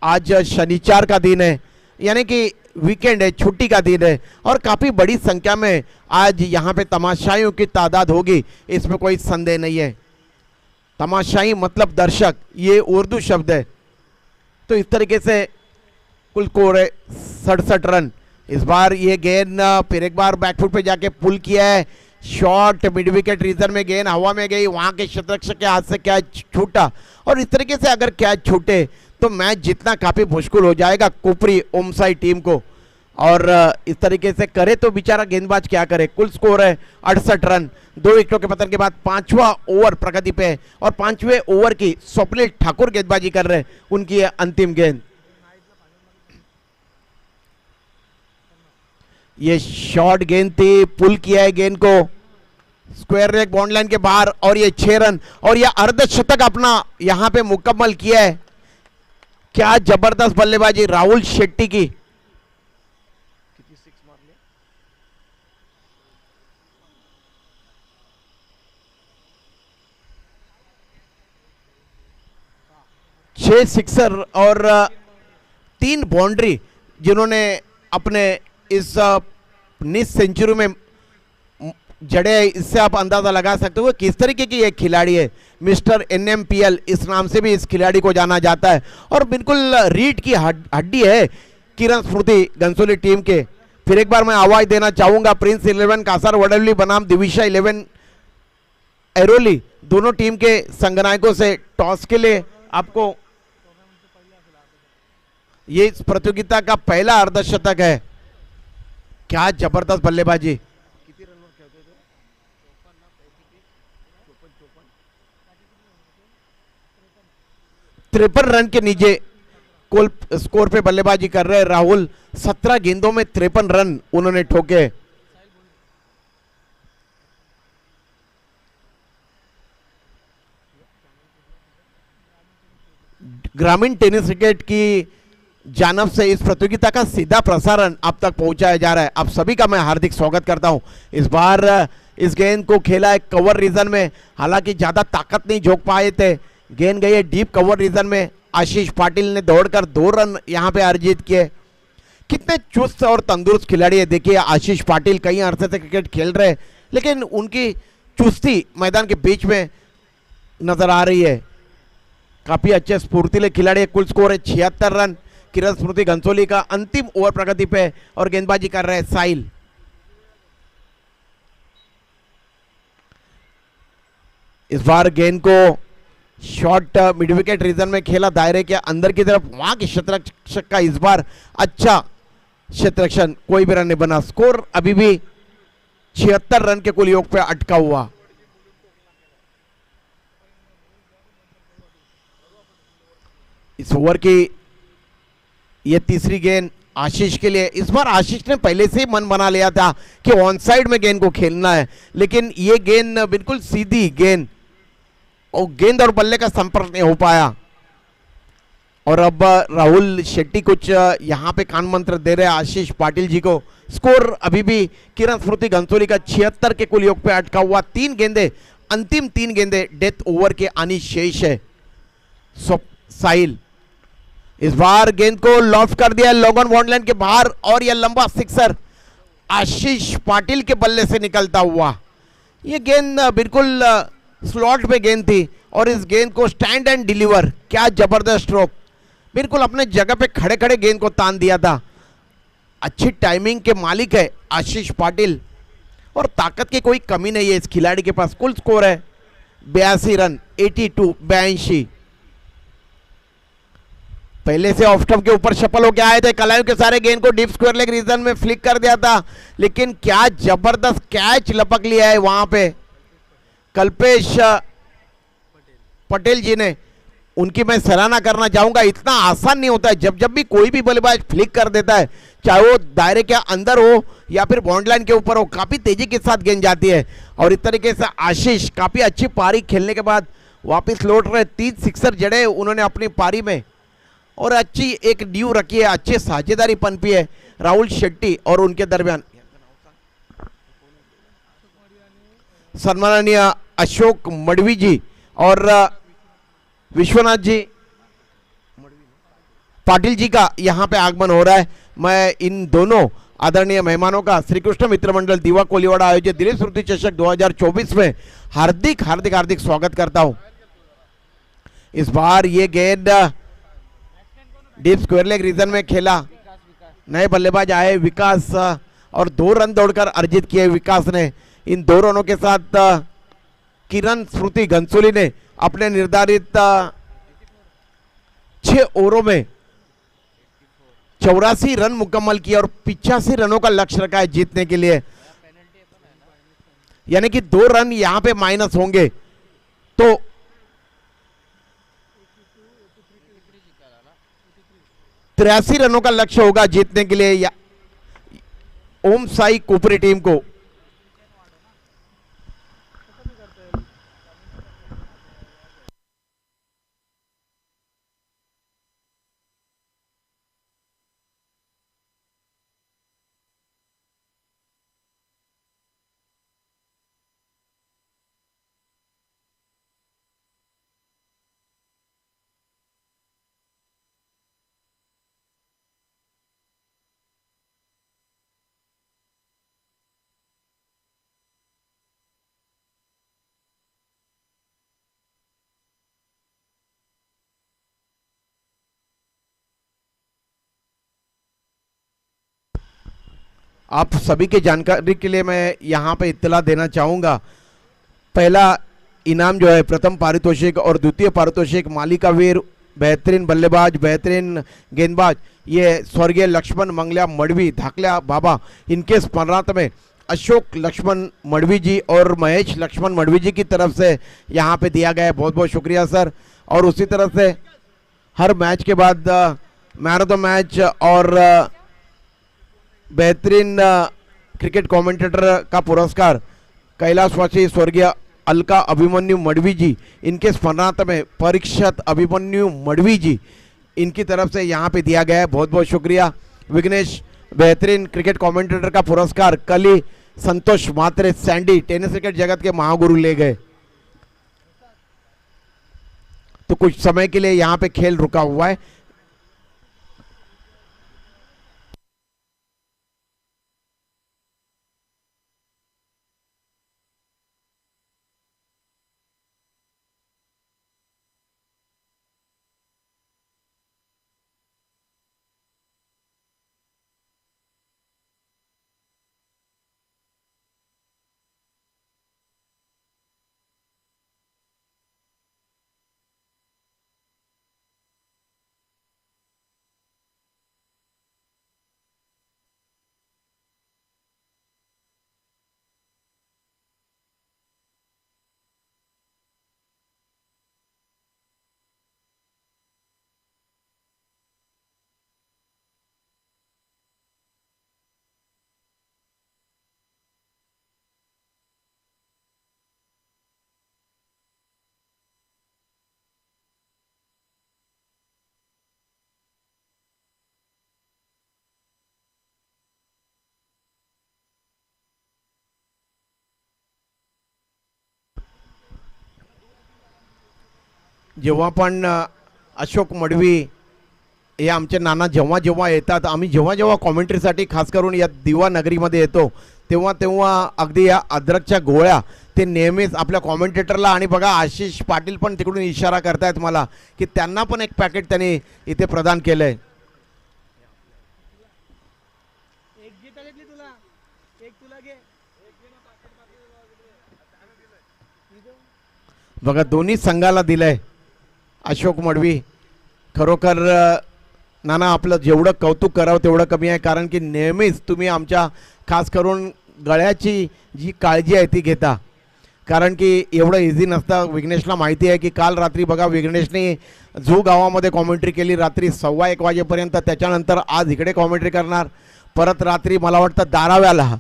आज शनिवार का दिन है, यानी कि वीकेंड है, छुट्टी का दिन है, और काफी बड़ी संख्या में आज यहाँ पे तमाशाइयों की तादाद होगी, इसमें कोई संदेह नहीं है। तमाशाई मतलब दर्शक, ये उर्दू शब्द है। तो इस तरीके से कुल स्कोर है 67 रन। इस बार ये गेंद फिर एक बार बैकफुट पे जाके पुल किया है, शॉट मिड विकेट रीजन में गेंद हवा में गई, वहां के शतरक्षक के हाथ से कैच छूटा, और इस तरीके से अगर कैच छूटे तो मैच जीतना काफी मुश्किल हो जाएगा कुपरी ओमसाई टीम को। और इस तरीके से करे तो बेचारा गेंदबाज क्या करे। कुल स्कोर है 68 रन। 2 विकेटों के पतन के बाद 5वां ओवर प्रगति पे है, और 5वें ओवर की स्वप्निल ठाकुर गेंदबाजी कर रहे हैं, उनकी ये अंतिम गेंद। ये शॉर्ट गेंद थी, पुल किया है गेंद को स्क्वायर लेग बॉन्ड लाइन के बाहर, और ये 6 रन और ये अर्धशतक अपना यहां पे मुकम्मल किया है। क्या जबरदस्त बल्लेबाजी राहुल शेट्टी की। कितनी 6 मार लिया, 6 सिक्सर और 3 बाउंड्री, जिन्होंने अपने इस 19 सेंचुरी में जड़े। इससे आप अंदाजा लगा सकते हो किस तरीके की एक खिलाड़ी है। मिस्टर NMPL इस नाम से भी इस खिलाड़ी को जाना जाता है, और बिल्कुल रीढ़ की हड्डी है किरण स्मृति घनसोली टीम के। फिर एक बार मैं आवाज देना चाहूंगा प्रिंस 11 कासर वडवली बनाम दिविशा 11 एरोली, दोनों टीम के संगनायकों से टॉस के लिए। आपको ये इस प्रतियोगिता का पहला अर्धशतक है। क्या जबरदस्त बल्लेबाजी। 53 रन के नीचे कुल स्कोर पे बल्लेबाजी कर रहे हैं राहुल। 17 गेंदों में 53 रन उन्होंने ठोके। ग्रामीण टेनिस क्रिकेट की जानब से इस प्रतियोगिता का सीधा प्रसारण आप तक पहुंचाया जा रहा है। आप सभी का मैं हार्दिक स्वागत करता हूं। इस बार इस गेंद को खेला है कवर रीजन में, हालांकि ज्यादा ताकत नहीं झोंक पाए थे। गेंद गई है डीप कवर रीजन में। आशीष पाटिल ने दौड़कर 2 रन यहां पे अर्जित किए। कितने चुस्त और तंदुरुस्त खिलाड़ी है। देखिए आशीष पाटिल कई अरसे से क्रिकेट खेल रहे हैं, लेकिन उनकी चुस्ती मैदान के बीच में नजर आ रही है। काफी अच्छे स्फूर्तिले खिलाड़ी है। कुल स्कोर है 76 रन। किरण स्मृति घनसोली का अंतिम ओवर प्रगति पे, और गेंदबाजी कर रहे हैं साहिल। इस बार गेंद को शॉर्ट मिड विकेट रीजन में खेला, दायरे के अंदर की तरफ। वहां के क्षेत्ररक्षक का इस बार अच्छा क्षेत्ररक्षण, कोई भी रन नहीं बना। स्कोर अभी भी 76 रन के कुल योग पे अटका हुआ। इस ओवर की ये तीसरी गेंद आशीष के लिए। इस बार आशीष ने पहले से ही मन बना लिया था कि ऑन साइड में गेंद को खेलना है, लेकिन ये गेंद बिल्कुल सीधी गेंद, और गेंद और बल्ले का संपर्क नहीं हो पाया। और अब राहुल शेट्टी कुछ यहां पे कान मंत्र दे रहे हैं आशीष पाटिल जी को। स्कोर अभी भी किरण स्मृति घनसोली का 76 के कुल योग पे अटका हुआ। 3 गेंदे, अंतिम 3 गेंदे डेथ ओवर के आनी शेष है। साहिल इस बार गेंद को लॉफ्ट कर दिया लॉन्ग ऑन बॉन्ड लाइन के बाहर, और यह लंबा सिक्सर आशीष पाटिल के बल्ले से निकलता हुआ। यह गेंद बिल्कुल स्लॉट पे गेंद थी, और इस गेंद को स्टैंड एंड डिलीवर, क्या जबरदस्त स्ट्रोक। बिल्कुल अपने जगह पे खड़े खड़े गेंद को तान दिया था। अच्छी टाइमिंग के मालिक है आशीष पाटिल, और ताकत की कोई कमी नहीं है इस खिलाड़ी के पास। कुल स्कोर है 82 रन 82। पहले से ऑफ स्टंप के ऊपर शफल होके आए थे, कलायों के सारे गेंद को डीप स्क्वायर लेग रीजन में फ्लिक कर दिया था, लेकिन क्या जबरदस्त कैच लपक लिया है वहां पे कल्पेश पटेल जी ने। उनकी मैं सराहना करना चाहूंगा। इतना आसान नहीं होता है, जब जब भी कोई भी बल्लेबाज फ्लिक कर देता है, चाहे वो दायरे के अंदर हो या फिर बाउंड लाइन के ऊपर हो, काफी तेजी के साथ गेंद जाती है। और इस तरीके से आशीष काफी अच्छी पारी खेलने के बाद वापस लौट रहे, 3 सिक्सर जड़े उन्होंने अपनी पारी में और अच्छी एक ड्यू रखी है, अच्छी साझेदारी पनपी है राहुल शेट्टी और उनके दरमियान। सम्माननीय अशोक मडवी जी और विश्वनाथ जी पाटिल जी का यहां पे आगमन हो रहा है। मैं इन दोनों आदरणीय मेहमानों का श्री कृष्ण मित्र मंडल दीवा कोलीवाड़ा आयोजित दिलीप स्मृति चषक 2024 में हार्दिक हार्दिक हार्दिक स्वागत करता हूं। इस बार ये गेंद डीप स्क्वायर लेग रीजन में खेला, नए बल्लेबाज आए विकास और 2 रन दौड़कर अर्जित किए विकास ने। इन 2 रनों के साथ किरण स्मृति घनसोली ने अपने निर्धारित 6 ओवरों में 84 रन मुकम्मल किए और 85 रनों का लक्ष्य रखा है जीतने के लिए, यानी कि 2 रन यहां पे माइनस होंगे तो 83 रनों का लक्ष्य होगा जीतने के लिए ओम साई कोपरी टीम को। आप सभी के जानकारी के लिए मैं यहाँ पे इत्तला देना चाहूँगा। पहला इनाम जो है प्रथम पारितोषिक और द्वितीय पारितोषिक मालिका वीर, बेहतरीन बल्लेबाज, बेहतरीन गेंदबाज, ये स्वर्गीय लक्ष्मण मंगल्या मडवी धाकल्या बाबा, इनके स्मरणार्थ में अशोक लक्ष्मण मडवी जी और महेश लक्ष्मण मडवी जी की तरफ से यहाँ पे दिया गया है। बहुत बहुत शुक्रिया सर। और उसी तरह से हर मैच के बाद मैन ऑफ द मैच और बेहतरीन क्रिकेट कमेंटेटर का पुरस्कार कैलाशवासी स्वर्गीय अलका अभिमन्यु मडवी जी, इनके स्मरणार्थ में परीक्षित अभिमन्यु मडवी जी, इनकी तरफ से यहाँ पे दिया गया है। बहुत बहुत शुक्रिया। विघ्नेश बेहतरीन क्रिकेट कमेंटेटर का पुरस्कार कल ही संतोष मात्रे सैंडी टेनिस क्रिकेट जगत के महागुरु ले गए, तो कुछ समय के लिए यहाँ पे खेल रुका हुआ है। जेव्हा पण अशोक मडवी हे आमचे नाना जेव्हा जेव्हा येतात, आम्ही जेव्हा जेव्हा कॉमेंट्रीसाठी खास करून या दिवा नगरीमध्ये येतो, तेव्हा तेव्हा अगदी या अद्रकच्या गोळ्या ते नेहमीच आपल्या कॉमेंटेटरला, आणि बघा आशिष पाटील पण तिकडून इशारा करतायत मला की त्यांना पण एक पॅकेट त्यांनी इथे प्रदान केलंय। बघा दोन्ही संघाला दिलंय अशोक मडवी। खरोखर नाना, आपलं जेवढं कौतुक करावं तेवढं कमी आहे, कारण की नेहमीच तुम्ही आमच्या खास करून गळ्याची जी काळजी आहे ती घेता. कारण की एवढं इझी नसतं. विघ्नेशला माहिती आहे की काल रात्री बघा विघ्नेशने झू गावामध्ये कॉमेंट्री केली रात्री 1:15 वाजेपर्यंत. त्याच्यानंतर आज इकडे कॉमेंट्री करणार, परत रात्री मला वाटतं दाराव्याला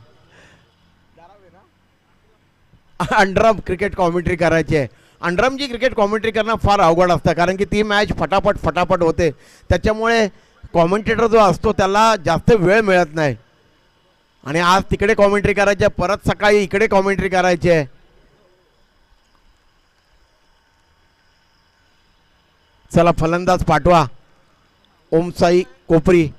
अंडरम क्रिकेट कॉमेंट्री करायची आहे. अंडरमची क्रिकेट कॉमेंट्री करणं फार अवघड असतं, कारण की ती मॅच फटाफट होते. त्याच्यामुळे कॉमेंटेटर जो असतो त्याला जास्त वेळ मिळत नाही. आणि आज तिकडे कॉमेंट्री करायची आहे, परत सकाळी इकडे कॉमेंट्री करायची आहे. चला फलंदाज पाठवा. ओमसाई कोपरी,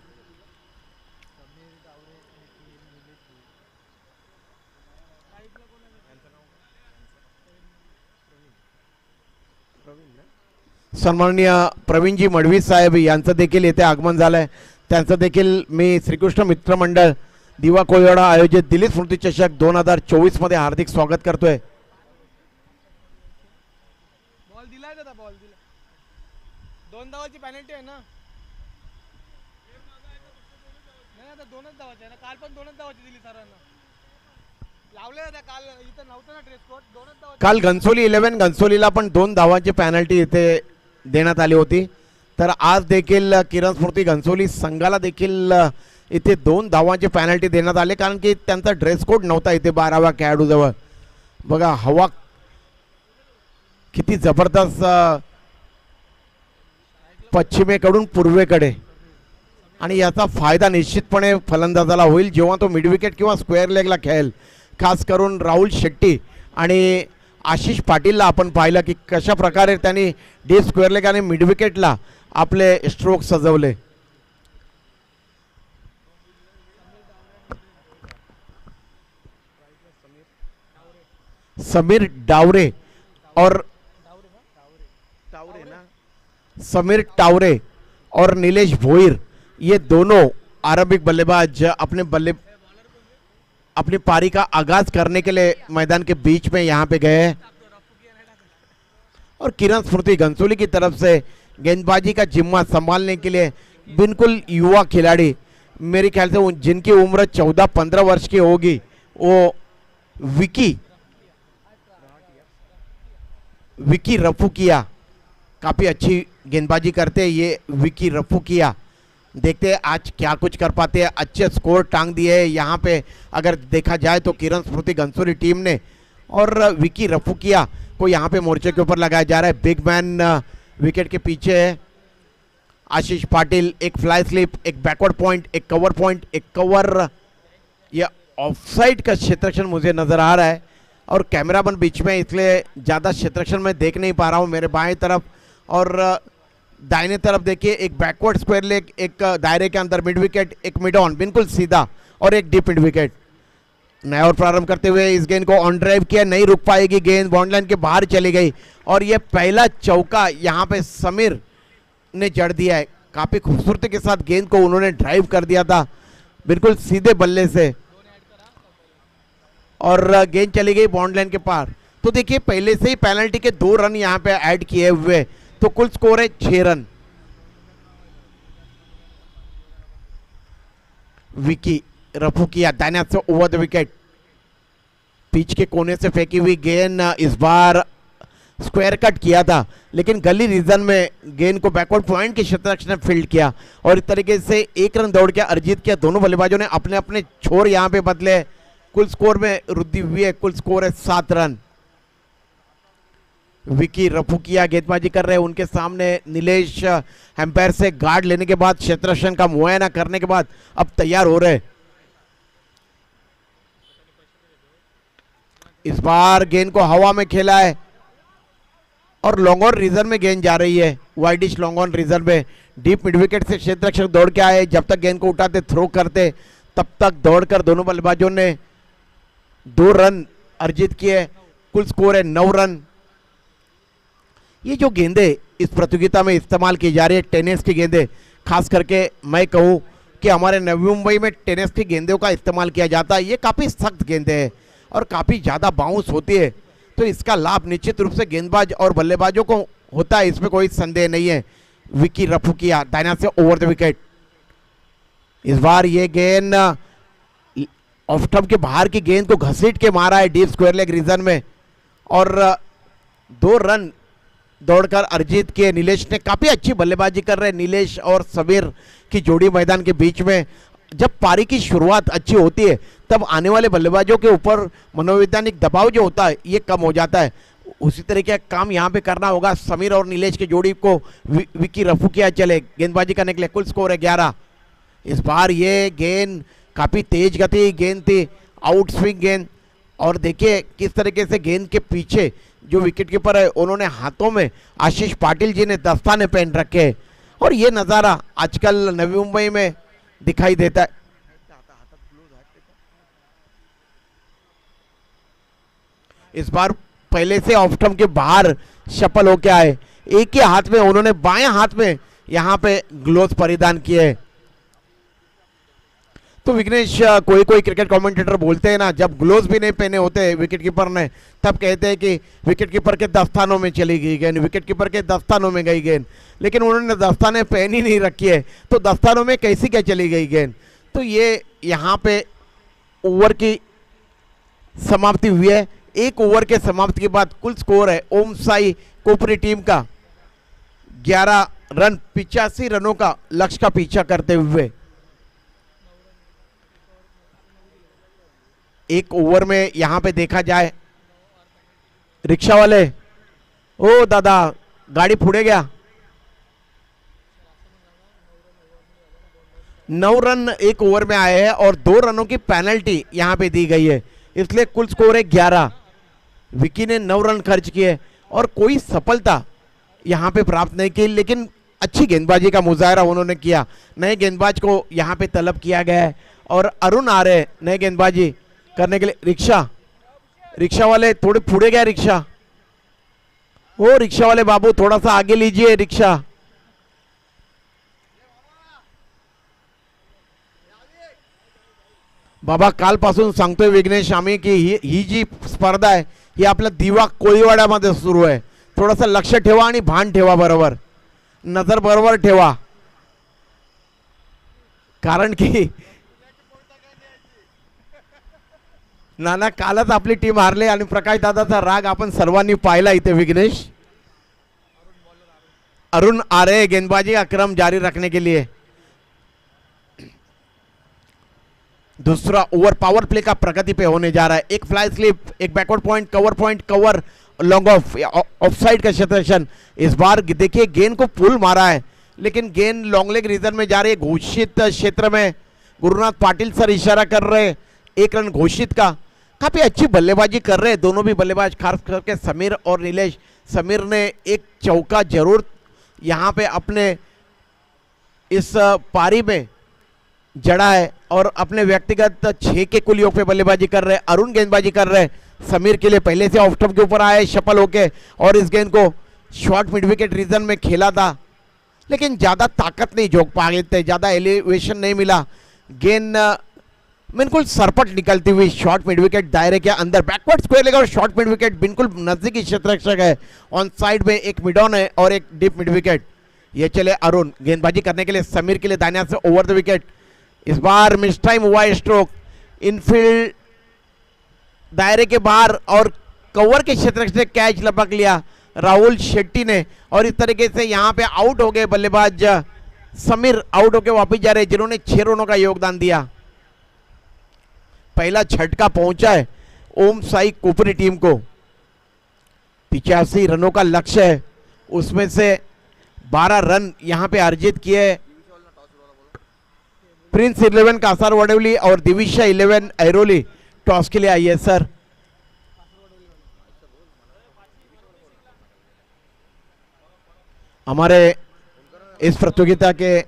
सन्माननीय प्रवीणजी मडवी साहेब यांचं देखील येथे आगमन झालंय. त्यांचं देखील मी श्रीकृष्ण मित्र मंडळ दिवा कोळीवाडा आयोजित दिलीप स्मृती चषक 2024 मध्ये हार्दिक स्वागत करतोय. बॉल दिलाय दादा, बॉल दिला. 2 धावाची पेनल्टी आहे ना. नाही आता 2च धावाची आहे ना. काल पण 2च धावाची दिली सरांना. लावले होते काल, इथं नव्हतं ना ड्रेस कोड. 2च धावाची. काल घनसोली 11 घनसोलीला पण 2 धावांची पेनल्टी इथे देण्यात आली होती. तर आज देखील किरण स्मृती घनसोली संघाला देखील इथे 2 धावांची पेनल्टी देण्यात आली, कारण की त्यांचा ड्रेस कोड नव्हता इथे 12व्या खेळाडूजवळ. बघा हवा किती जबरदस्त पश्चिमेकडून पूर्वेकडे, आणि याचा फायदा निश्चितपणे फलंदाजाला होईल जेव्हा तो मिड विकेट किंवा स्क्वेअर लेगला खेळेल. खास करून राहुल शेट्टी आणि आशिष पाटीलला आपण पाहिलं की कशा प्रकारे त्यांनी डीप स्क्वेअर लेग आणि मिड विकेटला आपले स्ट्रोक सजवले. समीर डावरे और नीलेश भोईर, ये दोनों आरंभिक बल्लेबाज अपनी पारी का आगाज करने के लिए मैदान के बीच में यहाँ पे गए हैं. और किरण स्मृति घनसोली की तरफ से गेंदबाजी का जिम्मा संभालने के लिए बिल्कुल युवा खिलाड़ी, मेरे ख्याल से जिनकी उम्र 14-15 वर्ष की होगी, वो विकी रफूकिया काफ़ी अच्छी गेंदबाजी करते हैं. ये विकी रफूकिया, देखते हैं आज क्या कुछ कर पाते हैं. अच्छे स्कोर टांग दिए हैं यहाँ पे अगर देखा जाए तो किरण स्मृति घनसोली टीम ने. और विकी रफूकिया को यहाँ पे मोर्चे के ऊपर लगाया जा रहा है. बिग मैन विकेट के पीछे है. आशीष पाटिल, एक फ्लाई स्लिप, एक बैकवर्ड पॉइंट, एक कवर पॉइंट, एक कवर. यह ऑफसाइड का क्षेत्रक्षण मुझे नज़र आ रहा है और कैमरामैन बीच में, इसलिए ज़्यादा क्षेत्रक्षण में देख नहीं पा रहा हूँ. मेरे बाएं तरफ और दाहिने तरफ देखिए, एक बैकवर्ड स्क्वायर लेग, एक दायरे के अंदर मिड विकेट, एक मिड ऑन बिल्कुल सीधा, और एक डीप मिड विकेट. नया और प्रारंभ करते हुए इस गेंद को ऑन ड्राइव किया, नहीं रुक पाएगी गेंद, बाउंड्री लाइन के बाहर चली गई. और ये पहला चौका यहाँ पे समीर ने जड़ दिया है. काफ़ी खूबसूरती के साथ गेंद को उन्होंने ड्राइव कर दिया था बिल्कुल सीधे बल्ले से, और गेंद चली गई बाउंड्री लाइन के पार. तो देखिए पहले से ही पेनल्टी के 2 रन यहाँ पे ऐड किए हुए, तो कुल स्कोर है 6 रन. विकी रफूकिया दाहिने हाथ से ओवर द विकेट, पिच के कोने से फेंकी हुई गेंद इस बार स्क्वायर कट किया था, लेकिन गली रीजन में गेंद को बैकवर्ड पॉइंट के क्षेत्ररक्षक ने फील्ड किया और इस तरीके से 1 रन दौड़ के अर्जित किया. दोनों बल्लेबाजों ने अपने अपने छोर यहाँ पे बदले. कुल स्कोर में वृद्धि हुई है, कुल स्कोर है 7 रन. विकी रफूकिया गेंदबाजी कर रहे हैं, उनके सामने नीलेश एम्पायर से गार्ड लेने के बाद, क्षेत्ररक्षण का मुआयना करने के बाद अब तैयार हो रहे. इस बार गेंद को हवा में खेला है और लॉन्ग ऑन रीजन में गेंद जा रही है. वाइडिश लॉन्ग ऑन रीजन में डीप मिड विकेट से क्षेत्ररक्षक दौड़ के आए. जब तक गेंद को उठाते थ्रो करते तब तक दौड़कर दोनों बल्लेबाजों ने 2 रन अर्जित किए. कुल स्कोर है 9 रन. ये जो गेंदें इस प्रतियोगिता में इस्तेमाल की जा रही है, टेनिस की गेंदें, खास करके मैं कहूँ कि हमारे नवी मुंबई में टेनिस की गेंदों का इस्तेमाल किया जाता है. ये काफ़ी सख्त गेंदें हैं और काफ़ी ज़्यादा बाउंस होती है, तो इसका लाभ निश्चित रूप से गेंदबाज और बल्लेबाजों को होता है, इसमें कोई संदेह नहीं है. विकी रफुकिया दाहिना से ओवर द विकेट। इस बार ये गेंद ऑफ स्टंप के बाहर की गेंद को घसीट के मारा है डीप स्क्वायर लेग रीजन में और 2 रन दौड़कर अर्जित किए। नीलेश ने काफी अच्छी बल्लेबाजी कर रहे हैं। नीलेश और समीर की जोड़ी मैदान के बीच में। जब पारी की शुरुआत अच्छी होती है तब आने वाले बल्लेबाजों के ऊपर मनोवैज्ञानिक दबाव जो होता है ये कम हो जाता है। उसी तरीके का काम यहाँ पे करना होगा। समीर और नीलेश की जोड़ी को विकी रफुकिया चले गेंदबाजी करने के लिए। कुल स्कोर है 11। इस बार ये गेंद काफी तेज गति गेंद थी, आउट स्विंग गेंद। और देखिए किस तरीके से गेंद के पीछे जो विकेट कीपर है उन्होंने हाथों में आशीष पाटिल जी ने दस्ताने पहन रखे हैं और ये नज़ारा आजकल नवी मुंबई में दिखाई देता है। इस बार पहले से ऑफ स्टंप के बाहर शफल होके आए। एक ही हाथ में उन्होंने बाएं हाथ में यहां पे ग्लोव्स परिधान किए। तो विघ्नेश कोई क्रिकेट कमेंटेटर बोलते हैं ना, जब ग्लोव्स भी नहीं पहने होते विकेट कीपर ने तब कहते हैं कि विकेट कीपर के दस्तानों में चली गई गेंद, विकेट कीपर के दस्तानों में गई गेंद। लेकिन उन्होंने दस्ताने पहनी नहीं रखी है तो दस्तानों में कैसी क्या चली गई गेंद। तो ये यहाँ पे ओवर की समाप्ति हुई है। 1 ओवर के समाप्ति के बाद कुल स्कोर है ओम साई कोपरी टीम का 11 रन 85 रनों का लक्ष्य का पीछा करते हुए। 1 ओवर में यहां पे देखा जाए रिक्शा वाले, ओ दादा गाड़ी फुड़े गया। 9 रन 1 ओवर में आए हैं और 2 रनों की पेनल्टी यहां पे दी गई है, इसलिए कुल स्कोर है 11। विकी ने 9 रन खर्च किए और कोई सफलता यहां पे प्राप्त नहीं की, लेकिन अच्छी गेंदबाजी का मुजाहरा उन्होंने किया। नए गेंदबाज को यहां पे तलब किया गया है और अरुण आ रहे नए गेंदबाजी करने के लिए। रिक्शा वाले थोड़े फूड़े गया रिक्शा, ओ रिक्शा वाले बाबू थोड़ा सा आगे लीजिए रिक्शा। बाबा कालपासून सांगतोय विघ्नेश आम्ही की ही जी स्पर्धा आहे ही आपल्या दिवा कोळीवाड्यामध्ये सुरू आहे। थोडंसं लक्ष ठेवा आणि भान ठेवा, बरोबर नजर बरोबर ठेवा, कारण की नाना कालच आपली टीम हारले आणि प्रकाश दादाचा राग आपण सर्वांनी पाहिला इथे। विघ्नेश अरुण आ रहे गेंदबाजी का क्रम जारी रखने के लिए। दूसरा ओवर पावर प्ले का प्रगति पे होने जा रहा है। एक फ्लाई स्लिप, एक backward point, cover long off side का क्षेत्ररक्षण। इस बार देखिए गेंद को पुल मारा है लेकिन गेंद लॉन्ग लेग रीजन में जा रही है। घोषित क्षेत्र में गुरुनाथ पाटिल सर इशारा कर रहे हैं 1 रन घोषित का। काफी अच्छी बल्लेबाजी कर रहे हैं दोनों भी बल्लेबाज, खास करके समीर और नीलेश। समीर ने एक चौका जरूर यहाँ पे अपने इस पारी में जड़ा है और अपने व्यक्तिगत 6 के कुल योग पे बल्लेबाजी कर रहे हैं। अरुण गेंदबाजी कर रहे हैं समीर के लिए, पहले से ऑफ स्टंप के ऊपर आए सफल होके और इस गेंद को शॉर्ट मिड विकेट रीजन में खेला था लेकिन ज्यादा ताकत नहीं झोंक पाए थे, ज्यादा एलिवेशन नहीं मिला। गेंद बिल्कुल सरपट निकलती हुई शॉर्ट मिड विकेट दायरे के अंदर, बैकवर्ड स्क्वायर लेगा और शॉर्ट मिड विकेट बिल्कुल नजदीकी क्षेत्ररक्षक है। ऑन साइड में एक मिड ऑन है और एक डीप मिड विकेट। ये चले अरुण गेंदबाजी करने के लिए समीर के लिए दाहिने से ओवर द विकेट। इस बार मिस टाइम हुआ स्ट्रोक, इनफील्ड दायरे के बाहर और कवर के क्षेत्र से कैच लपक लिया राहुल शेट्टी ने और इस तरीके से यहां पे आउट हो गए बल्लेबाज समीर। आउट होकर वापस जा रहे जिन्होंने 6 रनों का योगदान दिया। पहला झटका पहुंचा है ओम साई कोपरी टीम को। 85 रनों का लक्ष्य है, उसमें से 12 रन यहां पे अर्जित किए प्रिंस 11 कासार वडवली और दिविशा 11 ऐरोली। टॉस के लिए आई है सर। हमारे इस प्रतियोगिता के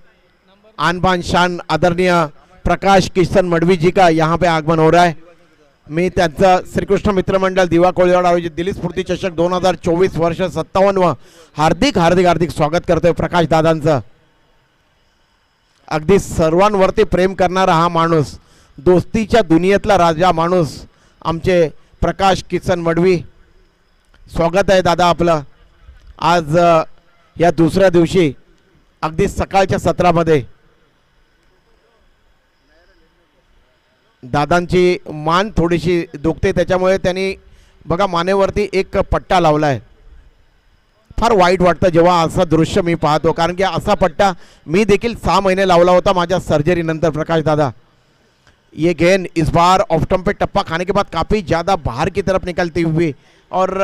आन बान शान आदरणीय प्रकाश किशन मडवी जी का यहाँ पे आगमन हो रहा है। मी त्यांचा श्रीकृष्ण मित्र मंडळ दिवा कोळीवाडा आयोजित दिल्ली स्फूर्ती चषक 2024 वर्ष 57 हार्दिक स्वागत करतोय प्रकाश दादांचं। अगदी सर्वांवरती प्रेम करणारा हा माणूस, दोस्तीच्या दुनियेतला राजा माणूस आमचे प्रकाश किशन मडवी। स्वागत आहे दादा आपलं आज या दुसऱ्या दिवशी अगदी सकाळच्या सत्रामध्ये दादांची मान थोडीशी दुखते, त्याच्यामुळे त्यांनी बघा मानेवरती एक पट्टा लावलाय. फार वाईट वाटतं जेव्हा असं दृश्य मी पाहतो, कारण की असा पट्टा मी देखील 6 महिने लावला होता माझ्या सर्जरी नंतर. प्रकाश दादा, ये गेंद इस बार ऑफ स्टंप पे टप्पा खाने के बाद काफ़ी ज़्यादा बाहर की तरफ निकलती हुई और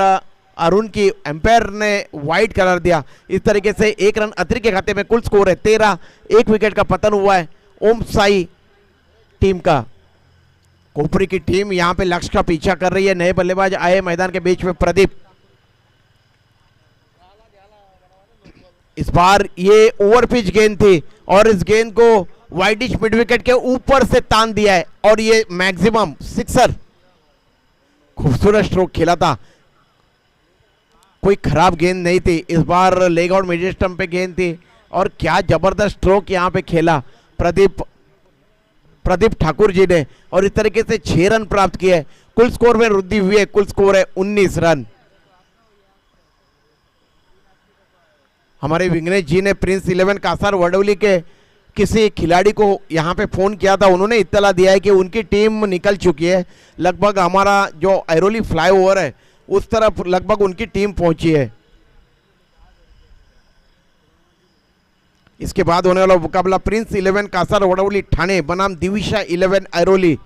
अरुण की एम्पायर ने वाइड कलर दिया. इस तरीके से 1 रन अतिरिक्त के खाते में. कुल स्कोर है 13. 1 विकेट का पतन हुआ है ओम साई टीम का. कोपरी की टीम यहां पे लक्ष्य का पीछा कर रही है. नए बल्लेबाज आए मैदान के बीच में प्रदीप. इस बार ये ओवर पिच गेंद थी और इस गेंद को वाइडिश मिड विकेट के ऊपर से तान दिया है और ये मैक्सिमम सिक्सर. खूबसूरत स्ट्रोक खेला था, कोई खराब गेंद नहीं थी. इस बार लेग आउट मिड स्टंप पे गेंद थी और क्या जबरदस्त स्ट्रोक यहां पे खेला प्रदीप ठाकुर जी ने और इस तरीके से 6 रन प्राप्त किए. कुल स्कोर में वृद्धि हुई है. कुल स्कोर है 19 रन. हमारे विघ्नेश जी ने प्रिंस 11 कासार वडोली के किसी खिलाड़ी को यहां पे फोन किया था. उन्होंने इत्तला दिया है कि उनकी टीम निकल चुकी है. लगभग हमारा जो ऐरोली फ्लाईओवर है उस तरफ लगभग उनकी टीम पहुंची है. इसके बाद होने वाला मुकाबला प्रिंस 11 कासार वडोली ठाणे बनाम दिविशा 11 ऐरोली.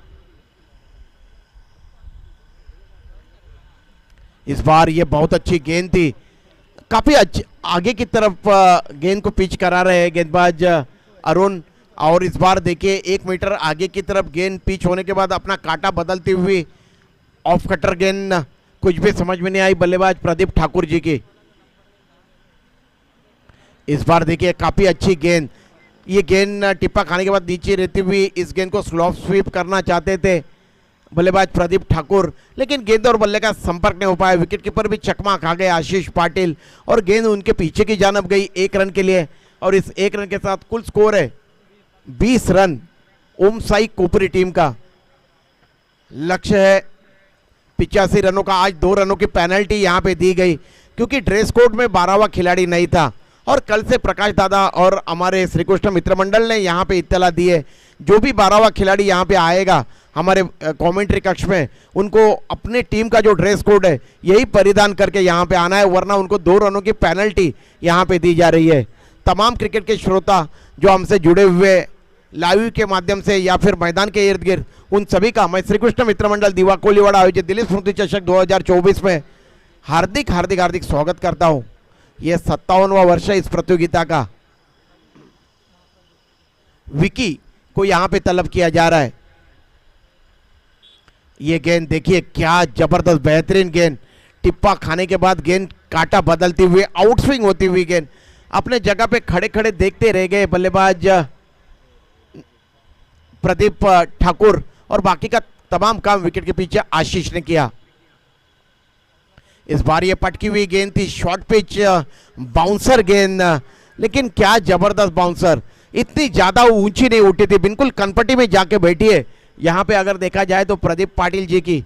इस बार ये बहुत अच्छी गेंद थी, काफी अच्छी आगे की तरफ गेंद को पिच करा रहे हैं गेंदबाज अरुण. और इस बार देखिए 1 मीटर आगे की तरफ गेंद पिच होने के बाद अपना कांटा बदलती हुई ऑफ कटर गेंद. कुछ भी समझ में नहीं आई बल्लेबाज प्रदीप ठाकुर जी की. इस बार देखिए काफी अच्छी गेंद. ये गेंद टिप्पा खाने के बाद नीचे रहती हुई इस गेंद को स्लॉप स्वीप करना चाहते थे बल्लेबाज प्रदीप ठाकुर, लेकिन गेंद और बल्ले का संपर्क नहीं हो पाया. विकेट कीपर भी चकमा खा गए आशीष पाटिल और गेंद उनके पीछे की जानब गई 1 रन के लिए. और इस 1 रन के साथ कुल स्कोर है 20 रन ओम साई कोपरी टीम का. लक्ष्य है 85 रनों का. आज 2 रनों की पेनल्टी यहां पे दी गई क्योंकि ड्रेस कोड में 12वां खिलाड़ी नहीं था. और कल से प्रकाश दादा और हमारे श्री कृष्ण मित्र मंडल ने यहां पे इत्तला दी है, जो भी 12वां खिलाड़ी यहां पे आएगा हमारे कमेंट्री कक्ष में, उनको अपने टीम का जो ड्रेस कोड है यही परिधान करके यहां पे आना है, वरना उनको 2 रनों की पेनल्टी यहां पे दी जा रही है. तमाम क्रिकेट के श्रोता जो हमसे जुड़े हुए लाइव के माध्यम से या फिर मैदान के इर्द गिर्द, उन सभी का मैं श्री कृष्ण मित्र मंडल दीवा कोलीवाड़ा आयोजित दिलीप स्मृति चषक 2024 में हार्दिक हार्दिक हार्दिक स्वागत करता हूं. यह 57वां वर्ष है इस प्रतियोगिता का. विकी को यहां पे तलब किया जा रहा है. यह गेंद देखिए क्या जबरदस्त बेहतरीन गेंद. टिप्पा खाने के बाद गेंद कांटा बदलती हुई आउटस्विंग होती हुई गेंद. अपने जगह पे खड़े खड़े देखते रह गए बल्लेबाज प्रदीप ठाकुर और बाकी का तमाम काम विकेट के पीछे आशीष ने किया. इस बार ये पटकी हुई गेंद थी, शॉर्ट पिच बाउंसर गेंद, लेकिन क्या जबरदस्त बाउंसर. इतनी ज्यादा ऊंची नहीं उठी थी, बिल्कुल कनपट्टी में जाके बैठी है. यहां पे अगर देखा जाए तो प्रदीप पाटिल जी की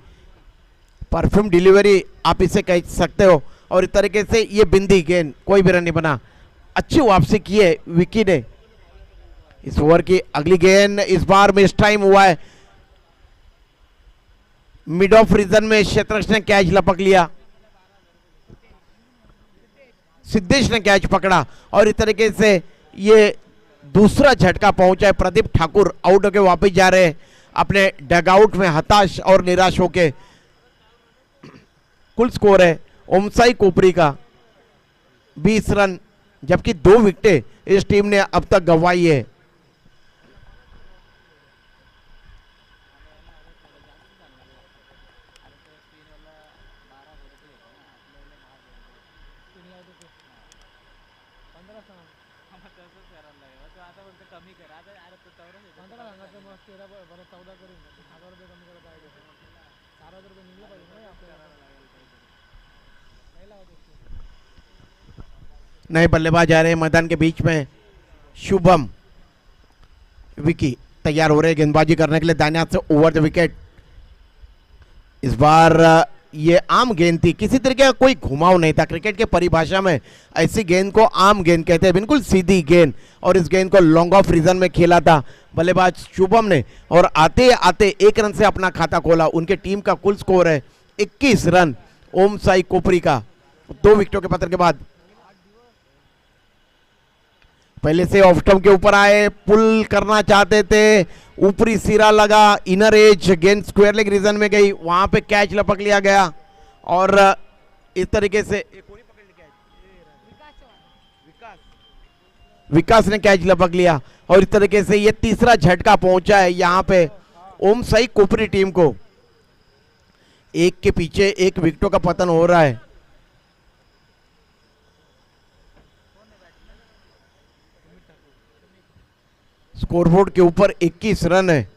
परफ्यूम डिलीवरी आप इसे कह सकते हो. और इस तरीके से ये बिंदी गेंद, कोई भी रन नहीं बना. अच्छी वापसी की है विकी ने. इस ओवर की अगली गेंद इस बार मिस टाइम हुआ है. मिड ऑफ रीजन में क्षेत्रक्ष ने कैच लपक लिया, सिद्धेश ने कैच पकड़ा और इस तरीके से ये दूसरा झटका पहुंचा है. प्रदीप ठाकुर आउट होकर वापस जा रहे हैं अपने डगआउट में हताश और निराश होके. कुल स्कोर है ओमसाई कोपरी का 20 रन, जबकि 2 विकेटें इस टीम ने अब तक गंवाई है. नए बल्लेबाज आ रहे हैं मैदान के बीच में. शुभम विकी तैयार हो रहे हैं गेंदबाजी करने के लिए दाहिने हाथ से ओवर द विकेट. इस बार ये आम गेंद थी, किसी तरीके का कोई घुमाव नहीं था। क्रिकेट के परिभाषा में ऐसी गेंद को आम गेंद कहते हैं, बिल्कुल सीधी गेंद। और इस गेंद को लॉन्ग ऑफ रीजन में खेला था बल्लेबाज शुभम ने, और आते आते 1 रन से अपना खाता खोला। उनके टीम का कुल स्कोर है 21 रन ओम साई कोपरी का, 2 विकेटों के पतन के बाद। पहले से ऑफ स्टंप के ऊपर आए, पुल करना चाहते थे, ऊपरी सिरा लगा, इनर एज, गेंद स्क्वायर लेग रीजन में गई, वहां पे कैच लपक लिया गया। और इस तरीके से विकास ने कैच लपक लिया, और इस तरीके से ये तीसरा झटका पहुंचा है यहाँ पे ओम साई कोपरी टीम को। एक के पीछे एक विकेटों का पतन हो रहा है। स्कोरबोर्ड के ऊपर 21 रन है।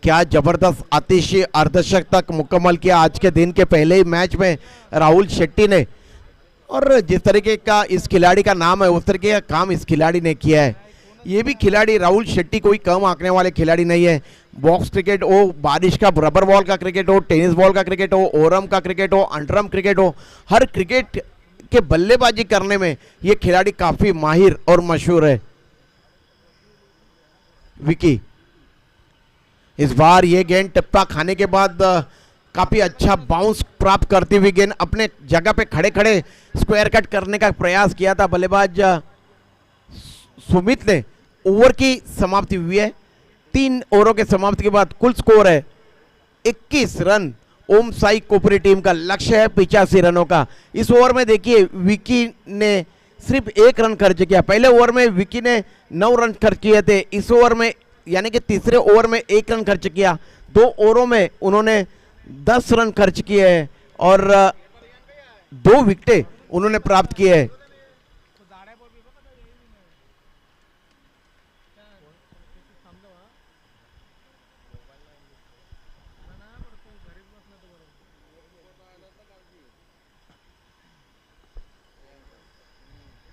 क्या जबरदस्त आतिशी अर्धशतक मुकम्मल किया आज के दिन के पहले ही मैच में राहुल शेट्टी ने। और जिस तरीके का इस खिलाड़ी का नाम है उस तरीके का काम इस खिलाड़ी ने किया है। ये भी खिलाड़ी राहुल शेट्टी कोई कम आंकने वाले खिलाड़ी नहीं है। बॉक्स क्रिकेट हो, बारिश का रबर बॉल का क्रिकेट हो, टेनिस बॉल का क्रिकेट हो, ओरम का क्रिकेट हो, अंडरम क्रिकेट हो, हर क्रिकेट के बल्लेबाजी करने में ये खिलाड़ी काफी माहिर और मशहूर है। विकी इस बार ये गेंद टप्पा खाने के बाद काफी अच्छा बाउंस प्राप्त करती हुई गेंद अपने जगह पे खड़े खड़े स्क्वायर कट करने का प्रयास किया था बल्लेबाज सुमित ने। ओवर की समाप्ति हुई है। 3 ओवरों के समाप्ति के बाद कुल स्कोर है 21 रन। ओम साई कोपरी टीम का लक्ष्य है 85 रनों का। इस ओवर में देखिए विकी ने सिर्फ 1 रन खर्च किया। पहले ओवर में विकी ने 9 रन खर्च किए थे। इस ओवर में यानी कि तीसरे ओवर में 1 रन खर्च किया। 2 ओवरों में उन्होंने 10 रन खर्च किए हैं और 2 विकेटें उन्होंने प्राप्त किए हैं।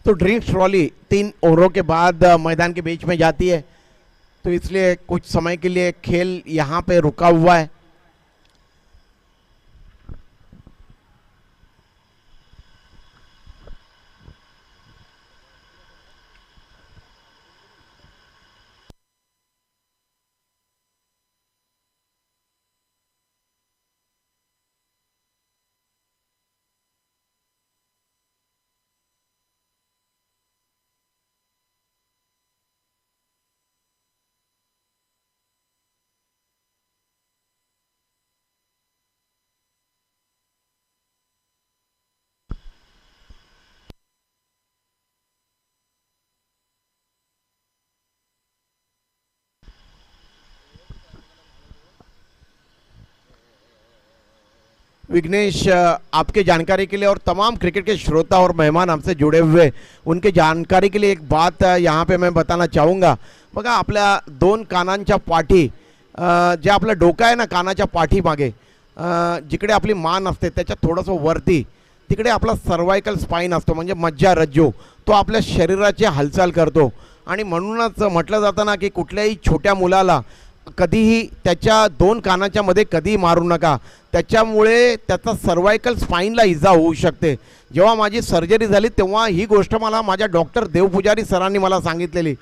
तो ड्रिंक्स ट्रॉली 3 ओवरों के बाद मैदान के बीच में जाती है, तो इसलिए कुछ समय के लिए खेल यहां पे रुका हुआ है। विघ्नेश, आपके जानकारी के लिए और तमाम क्रिकेट के श्रोता और मेहमान हमसे जुड़े हुए उनके जानकारी के लिए एक बात यहाँ पे मैं बताना चाहूँगा। बघा, आपल्या 2 कानांच्या पाठी जे आपलं डोकं आहे ना, कानाच्या पाठीमागे जिकडे आपली मान असते त्याच्या थोडंसं वरती तिकडे आपला सर्वायकल स्पाइन असतो, म्हणजे मज्जारज्जू, तो आपल्या शरीराची हालचाल करतो। आणि म्हणूनच म्हटलं जातं ना की कुठल्याही छोट्या मुलाला कधीही त्याच्या 2 कानाच्या मध्ये कधीही मारू नका, त्याच्यामुळे त्याचा सर्वायकल स्पाइनला इजा होऊ शकते। जेव्हा माझी सर्जरी झाली तेव्हा ही गोष्ट मला माझ्या डॉक्टर देवपुजारी सरांनी मला सांगितलेली,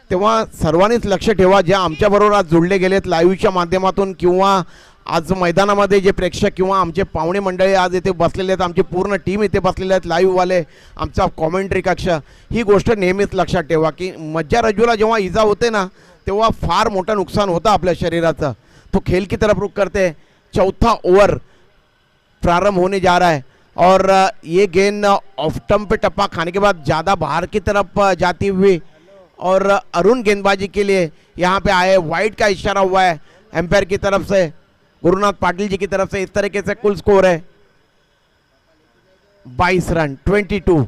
तेव्हा सर्वांनीच लक्ष ठेवा। जे आमच्याबरोबर आज जुळले गेलेत लाईव्हच्या माध्यमातून किंवा आज मैदानामध्ये जे प्रेक्षक किंवा आमचे पाहुणे मंडळी आज इथे बसलेले आहेत, आमची पूर्ण टीम इथे बसलेले आहेत, लाईव्हवाले, आमचा कॉमेंट्री कक्ष, ही गोष्ट नेहमीच लक्षात ठेवा की मज्जारज्जूला जेव्हा इजा होते ना तेव्हा फार मोठं नुकसान होतं आपल्या शरीराचं। तो खेल की तरफ रुख करते हैं। चौथा ओवर प्रारंभ होने जा रहा है और ये गेंद ऑफ स्टंप पे टप्पा खाने के बाद ज़्यादा बाहर की तरफ जाती हुई और अरुण गेंदबाजी के लिए यहाँ पे आए। वाइड का इशारा हुआ है एम्पायर की तरफ से, गुरुनाथ पाटिल जी की तरफ से। इस तरीके से कुल स्कोर है 22 रन 22।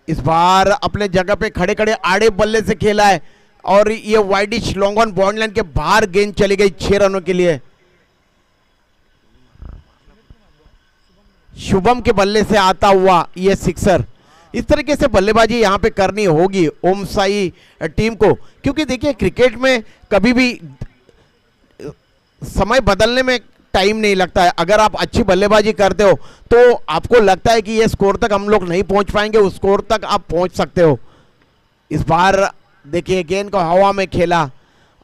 इस बार अपने जगह पे खड़े खड़े आड़े बल्ले से खेला है और ये widish long on bond line के बाहर गेंद चली गई 6 रनों के लिए। शुभम के बल्ले से आता हुआ ये सिक्सर। इस तरीके से बल्लेबाजी यहां पे करनी होगी ओम साई टीम को, क्योंकि देखिए क्रिकेट में कभी भी समय बदलने में टाइम नहीं लगता है। अगर आप अच्छी बल्लेबाजी करते हो तो आपको लगता है कि ये स्कोर तक हम लोग नहीं पहुंच पाएंगे, उस स्कोर तक आप पहुंच सकते हो। इस बार देखिए गेंद को हवा में खेला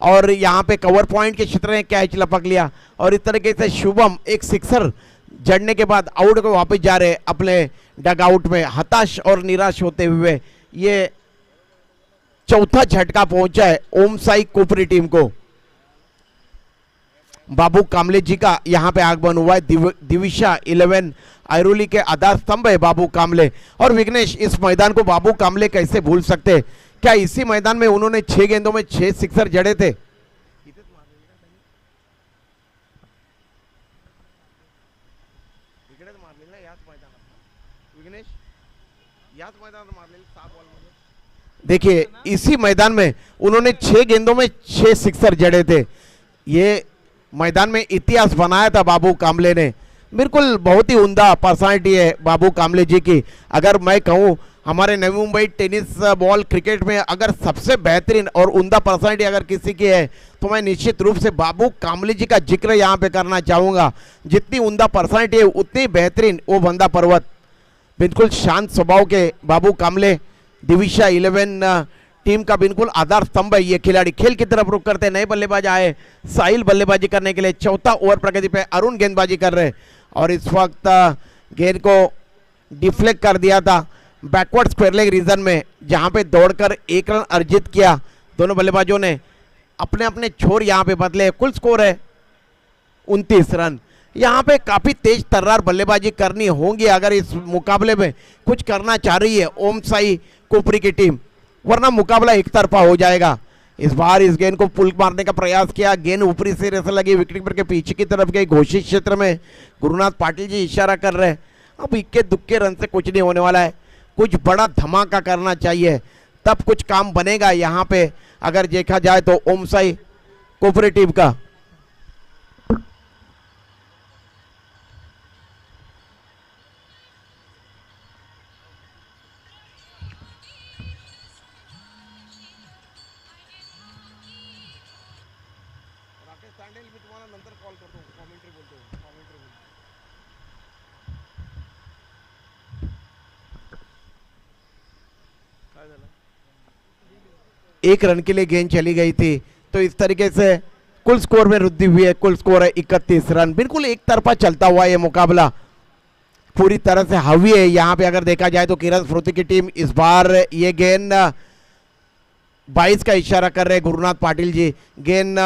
और यहाँ पे कवर पॉइंट के क्षेत्र में कैच लपक लिया और इस तरीके से शुभम एक सिक्सर जड़ने के बाद आउट को वापस जा रहे अपने डग आउट में, हताश और निराश होते हुए। ये चौथा झटका पहुंचा है ओम साई कोपरी टीम को। बाबू कामले जी का यहाँ पे आगमन हुआ है। दिविशा 11 आयरोली के आधार स्तंभ है बाबू कामले। और विघ्नेश, इस मैदान को बाबू कामले कैसे भूल सकते? क्या इसी मैदान में उन्होंने 6 गेंदों में 6 सिक्सर जड़े थे? देखिए इसी मैदान में उन्होंने 6 गेंदों में 6 सिक्सर जड़े थे। ये मैदान में इतिहास बनाया था बाबू कामले ने। बिल्कुल बहुत ही उम्दा पर्सनालिटी है बाबू कामले जी की। अगर मैं कहूँ हमारे Navi Mumbai tennis ball cricket में अगर सबसे बेहतरीन और उम्दा पर्सनालिटी अगर किसी की है तो मैं निश्चित रूप से बाबू कामले जी का जिक्र यहाँ पे करना चाहूँगा। जितनी उम्दा पर्सनालिटी है उतनी बेहतरीन वो बंदा पर्वत। बिल्कुल शांत स्वभाव के बाबू कामले दिविशा 11 टीम का बिल्कुल आधार स्तंभ है। ये खिलाड़ी खेल की तरफ रुख करते नए बल्लेबाज आए साहिल बल्लेबाजी करने के लिए। चौथा ओवर प्रगति पे अरुण गेंदबाजी कर रहे और इस वक्त गेंद को डिफ्लेक्ट कर दिया था बैकवर्ड स्क्वायर लेग रीजन में, जहां पे दौड़कर 1 रन अर्जित किया दोनों बल्लेबाजों ने। अपने अपने छोर यहां पे बदले। कुल स्कोर है 29 रन। यहाँ पे काफी तेज तर्रार बल्लेबाजी करनी होगी अगर इस मुकाबले में कुछ करना चाह रही है ओम साई कोपरी की टीम, वरना मुकाबला एक तरफा हो जाएगा। इस बार इस गेंद को पुल मारने का प्रयास किया, गेंद ऊपरी सिरे से लगी, विकेट कीपर के पीछे की तरफ गई घोषित क्षेत्र में। गुरुनाथ पाटिल जी इशारा कर रहे हैं अब इक्के दुक्के रन से कुछ नहीं होने वाला है, कुछ बड़ा धमाका करना चाहिए तब कुछ काम बनेगा यहाँ पे अगर देखा जाए तो ओम साई कोपरी टीम का। एक रन के लिए गेंद चली गई थी तो इस तरीके से कुल स्कोर में वृद्धि हुई है। कुल स्कोर है 31 रन। बिल्कुल एक तरफा चलता हुआ ये मुकाबला पूरी तरह से हावी है। यहाँ पे अगर देखा जाए तो किरण स्मृति की टीम इस बार ये गेंद 22 का इशारा कर रहे गुरुनाथ पाटिल जी। गेंद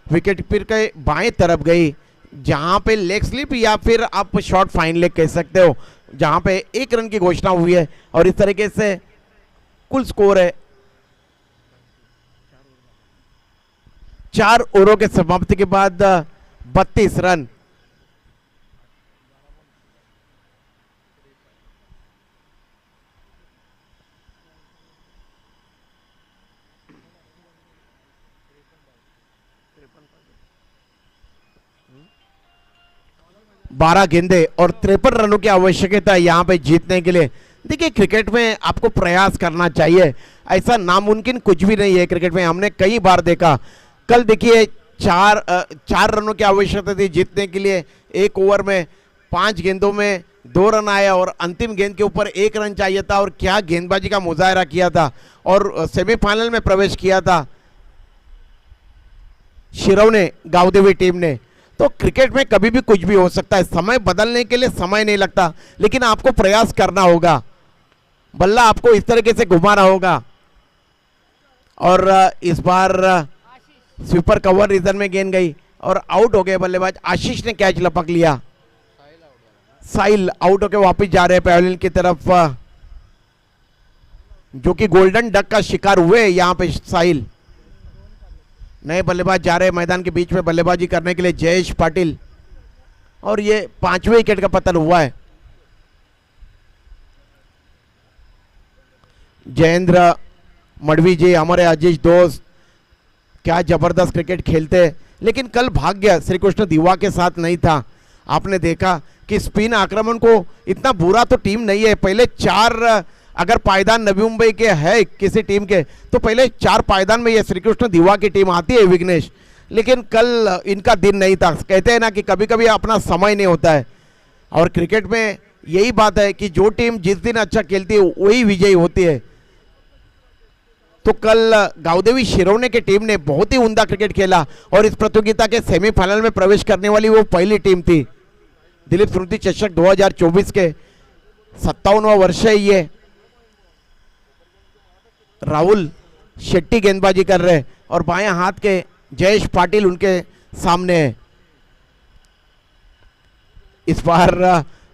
विकेट कीपर के बाएं तरफ गई जहाँ पे लेग स्लिप या फिर आप शॉर्ट फाइन लेग कह सकते हो, जहाँ पे 1 रन की घोषणा हुई है। और इस तरीके से कुल स्कोर है 4 ओवरों के समाप्ति के बाद 32 रन। बारह गेंदे और 53 रनों की आवश्यकता है यहाँ पे जीतने के लिए। देखिए क्रिकेट में आपको प्रयास करना चाहिए, ऐसा नामुमकिन कुछ भी नहीं है क्रिकेट में। हमने कई बार देखा, कल देखिए 4 रनों की आवश्यकता थी जीतने के लिए। 1 ओवर में 5 गेंदों में 2 रन आया और अंतिम गेंद के ऊपर 1 रन चाहिए था। और क्या गेंदबाजी का मुजाहरा किया था और सेमीफाइनल में प्रवेश किया था शिरव ने, गावदेवी टीम ने। तो क्रिकेट में कभी भी कुछ भी हो सकता है। समय बदलने के लिए समय नहीं लगता, लेकिन आपको प्रयास करना होगा। बल्ला आपको इस तरीके से घुमाना होगा। और इस बार स्वीपर कवर रीजन में गेंद गई और आउट हो गए बल्लेबाज। आशीष ने कैच लपक लिया। साहिल आउट होकर वापस जा रहे हैं पैवेलियन की तरफ, जो कि गोल्डन डक का शिकार हुए यहाँ पे। साहिल नए बल्लेबाज जा रहे हैं मैदान के बीच में बल्लेबाजी करने के लिए, जयेश पाटिल। और ये 5वें विकेट का पतन हुआ है। जयेंद्र मडवी जी हमारे अजीज दोस्त, क्या जबरदस्त क्रिकेट खेलते, लेकिन कल भाग्य श्री कृष्ण दिवा के साथ नहीं था। आपने देखा कि स्पिन आक्रमण को इतना बुरा तो टीम नहीं है। पहले 4 अगर पायदान नवी मुंबई के है किसी टीम के तो पहले 4 पायदान में ये श्री कृष्ण दिवा की टीम आती है विघ्नेश, लेकिन कल इनका दिन नहीं था। कहते हैं ना कि कभी कभी अपना समय नहीं होता है, और क्रिकेट में यही बात है कि जो टीम जिस दिन अच्छा खेलती है वही विजयी होती है। तो कल गावदेवी शिरोवणे की टीम ने बहुत ही उम्दा क्रिकेट खेला और इस प्रतियोगिता के सेमीफाइनल में प्रवेश करने वाली वो पहली टीम थी। दिलीप स्मृति चषक 2024 के 57वां वर्ष है ये। राहुल शेट्टी गेंदबाजी कर रहे हैं और बाएं हाथ के जयेश पाटिल उनके सामने है। इस बार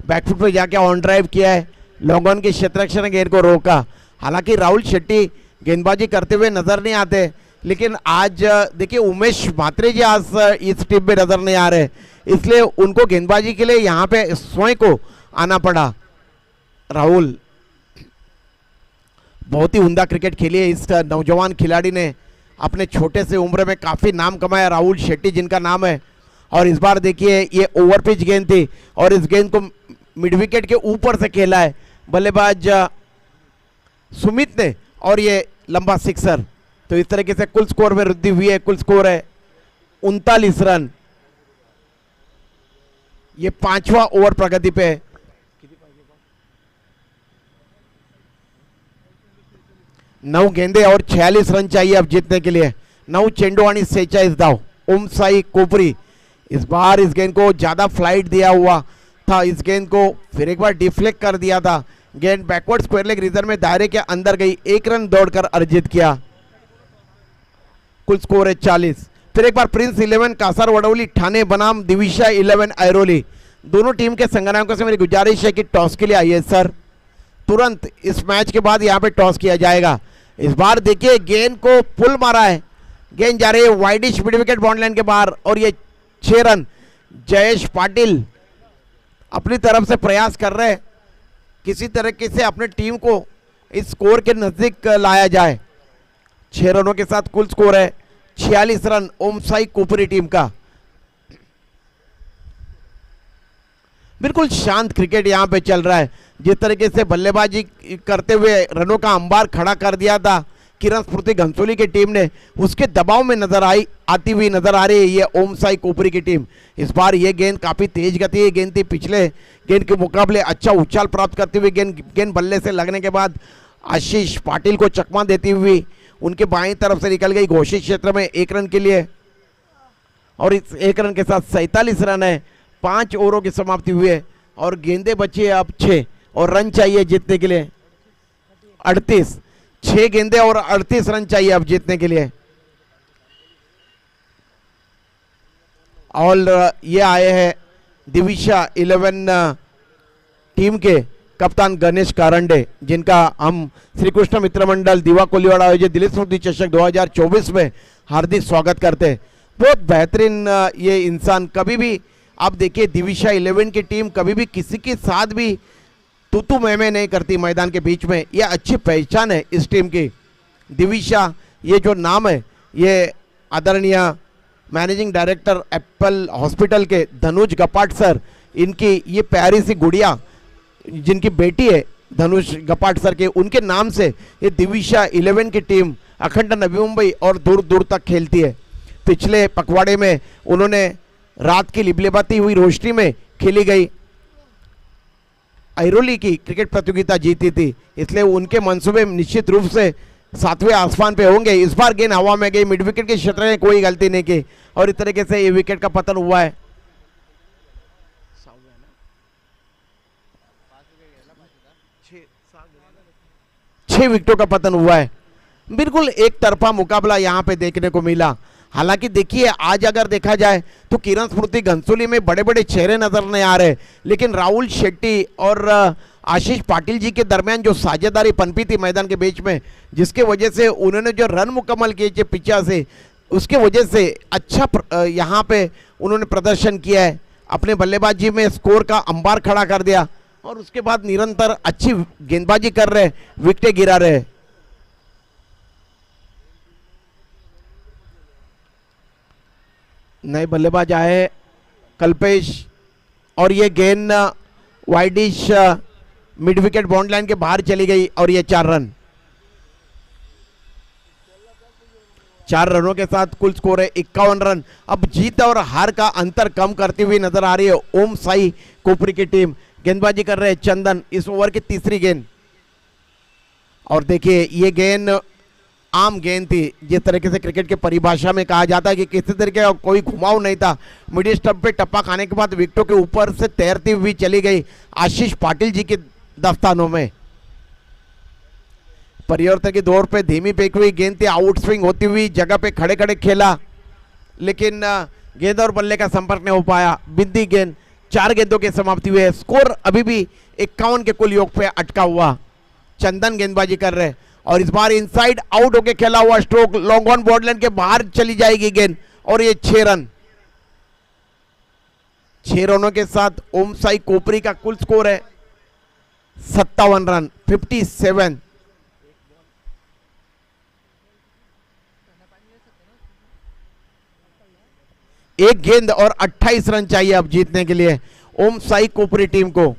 बैकफुट पे जाके ऑन ड्राइव किया है, लॉन्ग ऑन के क्षेत्ररक्षण ने गेंद को रोका। हालांकि राहुल शेट्टी गेंदबाजी करते हुए नजर नहीं आते, लेकिन आज देखिए उमेश म्हात्रे जी आज इस टीम में नजर नहीं आ रहे, इसलिए उनको गेंदबाजी के लिए यहाँ पे स्वयं को आना पड़ा। राहुल बहुत ही उम्दा क्रिकेट खेली है इस नौजवान खिलाड़ी ने, अपने छोटे से उम्र में काफ़ी नाम कमाया राहुल शेट्टी जिनका नाम है। और इस बार देखिए ये ओवर पिच गेंद थी और इस गेंद को मिड विकेट के ऊपर से खेला है बल्लेबाज सुमित ने, और ये लंबा सिक्सर। तो इस तरीके से कुल स्कोर में वृद्धि हुई है। कुल स्कोर है 39 रन। ये 5वां ओवर प्रगति पे है। 9 गेंदे और 46 रन चाहिए अब जीतने के लिए। 9 चेंडू आणि 46 धाव। ओम साई कोपरी इस बार इस गेंद को ज्यादा फ्लाइट दिया हुआ था, इस गेंद को फिर एक बार डिफ्लेक्ट कर दिया था। गेंद बैकवर्ड स्क्वायर लेग रीजन में दायरे के अंदर गई, 1 रन दौड़कर अर्जित किया। कुल स्कोर है 40। फिर एक बार प्रिंस 11 कासार वडौली ठाणे बनाम दिविशा 11 ऐरोली। दोनों टीम के संगनायकों से मेरी गुजारिश है कि टॉस के लिए आइए सर, तुरंत इस मैच के बाद यहाँ पे टॉस किया जाएगा। इस बार देखिए गेंद को पुल मारा है, गेंद जा रही है widish mid wicket bound line के बाहर और ये 6 रन। जयेश पाटिल अपनी तरफ से प्रयास कर रहे हैं किसी तरीके से अपने टीम को इस स्कोर के नजदीक लाया जाए। 6 रनों के साथ कुल स्कोर है 46 रन ओम साई कोपरी टीम का। बिल्कुल शांत क्रिकेट यहां पे चल रहा है। जिस तरीके से बल्लेबाजी करते हुए रनों का अंबार खड़ा कर दिया था किरण स्फूर्ति घनसोली की टीम ने, उसके दबाव में आती हुई नजर आ रही है ये ओम साई कोपरी की टीम। इस बार ये गेंद काफी तेज गति की गेंद थी, पिछले गेंद के मुकाबले अच्छा उछाल प्राप्त करते हुए गेंद बल्ले से लगने के बाद आशीष पाटिल को चकमा देती हुई उनके बाएं तरफ से निकल गई घोषित क्षेत्र में 1 रन के लिए। और इस 1 रन के साथ 47 रन है। 5 ओवरों की समाप्ति हुई है और गेंदे बची है अब 6 और रन चाहिए जीतने के लिए 38। 6 गेंदे और 38 रन चाहिए अब जीतने के लिए। और ये आए हैं दिविशा 11 टीम के कप्तान गणेश कारंडे, जिनका हम श्री कृष्ण मित्र मंडल दीवा कोलीवाड़ा आयोजित दिलीप स्मृति चषक 2024 में हार्दिक स्वागत करते हैं। बहुत बेहतरीन ये इंसान, कभी भी आप देखिए दिविशा 11 की टीम कभी भी किसी के साथ भी तू मैं नहीं करती मैदान के बीच में, ये अच्छी पहचान है इस टीम की। दिविशा ये जो नाम है ये आदरणीय मैनेजिंग डायरेक्टर एप्पल हॉस्पिटल के धनुष गपाट सर, इनकी ये प्यारी सी गुड़िया जिनकी बेटी है धनुष गपाट सर के, उनके नाम से ये दिविशा 11 की टीम अखंड नवी मुंबई और दूर दूर तक खेलती है। पिछले पखवाड़े में उन्होंने रात की लिबलिबाती हुई रोशनी में खेली गई ऐरोली की क्रिकेट प्रतियोगिता जीती थी, इसलिए उनके मंसूबे निश्चित रूप से 7वें आसमान पे होंगे। इस बार गेंद हवा में गई, मिड विकेट के क्षेत्र में कोई गलती नहीं की और इस तरीके से ये विकेट का पतन हुआ है। 6 विकेटों का पतन हुआ है। बिल्कुल एक तरफा मुकाबला यहाँ पे देखने को मिला। हालांकि देखिए आज अगर देखा जाए तो किरण स्मृति घनसोली में बड़े बड़े चेहरे नजर नहीं आ रहे, लेकिन राहुल शेट्टी और आशीष पाटिल जी के दरमियान जो साझेदारी पनपी थी मैदान के बीच में, जिसके वजह से उन्होंने जो रन मुकम्मल किए थे पिछा से, उसके वजह से अच्छा यहाँ पे उन्होंने प्रदर्शन किया है। अपने बल्लेबाजी में स्कोर का अंबार खड़ा कर दिया और उसके बाद निरंतर अच्छी गेंदबाजी कर रहे, विकेटें गिरा रहे। नए बल्लेबाज आए कल्पेश और ये गेंद widish mid wicket bound line के बाहर चली गई और ये 4 रन। 4 रनों के साथ कुल स्कोर है 51 रन। अब जीत और हार का अंतर कम करती हुई नजर आ रही है ओम साई कोपरी की टीम। गेंदबाजी कर रहे हैं चंदन, इस ओवर की तीसरी गेंद। और देखिए ये गेंद आम गेंद थी, जिस तरीके से क्रिकेट की परिभाषा में कहा जाता है कि किसी तरीके का कोई घुमाव नहीं था। मिडिल स्टंप पे टप्पा खाने के बाद विकेटों के ऊपर से तैरती हुई चली गई आशीष पाटिल जी के दस्तानों में। परिवर्तन की दौर पे धीमी फेंकी हुई गेंद थी, आउट स्विंग होती हुई जगह पे खड़े खड़े खेला, लेकिन गेंद और बल्ले का संपर्क नहीं हो पाया। बिंदी गेंद, 4 गेंदों की समाप्ति हुई है। स्कोर अभी भी 51 के कुल योग पे अटका हुआ। चंदन गेंदबाजी कर रहे और इस बार इनसाइड आउट होके खेला हुआ स्ट्रोक, लॉन्ग ऑन बॉर्डर के बाहर चली जाएगी गेंद और ये 6 रन। 6 रनों के साथ ओम साई कोपरी का कुल स्कोर है 57 रन, 57। एक गेंद और 28 रन चाहिए अब जीतने के लिए ओम साई कोपरी टीम को।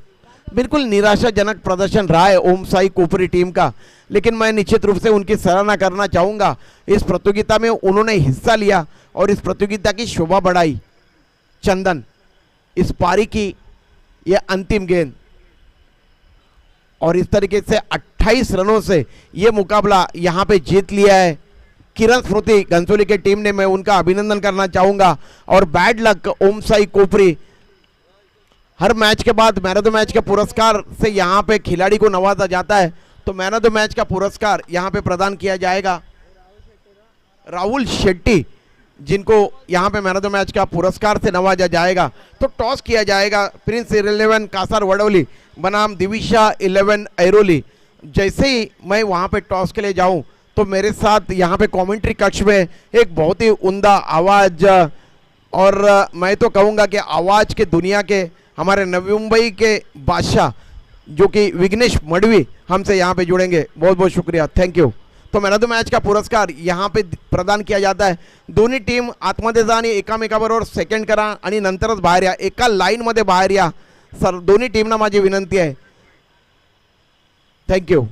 बिल्कुल निराशाजनक प्रदर्शन रहा है ओम साई कोपरी टीम का, लेकिन मैं निश्चित रूप से उनकी सराहना करना चाहूंगा। इस प्रतियोगिता में उन्होंने हिस्सा लिया और इस प्रतियोगिता की शोभा बढ़ाई। चंदन, इस पारी की यह अंतिम गेंद और इस तरीके से 28 रनों से यह मुकाबला यहां पे जीत लिया है किरण स्मृति घनसोली की टीम ने। मैं उनका अभिनंदन करना चाहूंगा। और बैड लक ओम साई कोपरी, हर मैच के बाद मैन ऑफ द मैच के पुरस्कार से यहाँ पे खिलाड़ी को नवाजा जाता है, तो मैन ऑफ द मैच का पुरस्कार यहाँ पे प्रदान किया जाएगा राहुल शेट्टी, जिनको यहाँ पे मैन ऑफ द मैच का पुरस्कार से नवाजा जाएगा। तो टॉस किया जाएगा प्रिंस 11 कासार वडोली बनाम दिविशा 11 ऐरोली। जैसे ही मैं वहाँ पे टॉस के लिए जाऊँ तो मेरे साथ यहाँ पे कमेंट्री कक्ष में एक बहुत ही उम्दा आवाज़, और मैं तो कहूँगा कि आवाज़ के दुनिया के हमारे नवी मुंबई के बादशाह जो कि विघ्नेश मडवी हमसे यहाँ पे जुड़ेंगे। बहुत बहुत शुक्रिया, थैंक यू। तो मैन ऑफ द मैच का पुरस्कार यहाँ पे प्रदान किया जाता है। दोन्ही टीम आतमध्ये जा आणि एकामेकाबरोबर सेकंड करा आणि नंतरच बाहेर या, एका लाईनमध्ये बाहेर या सर। दोन्ही टीमना माझी विनंती आहे, थँक्यू।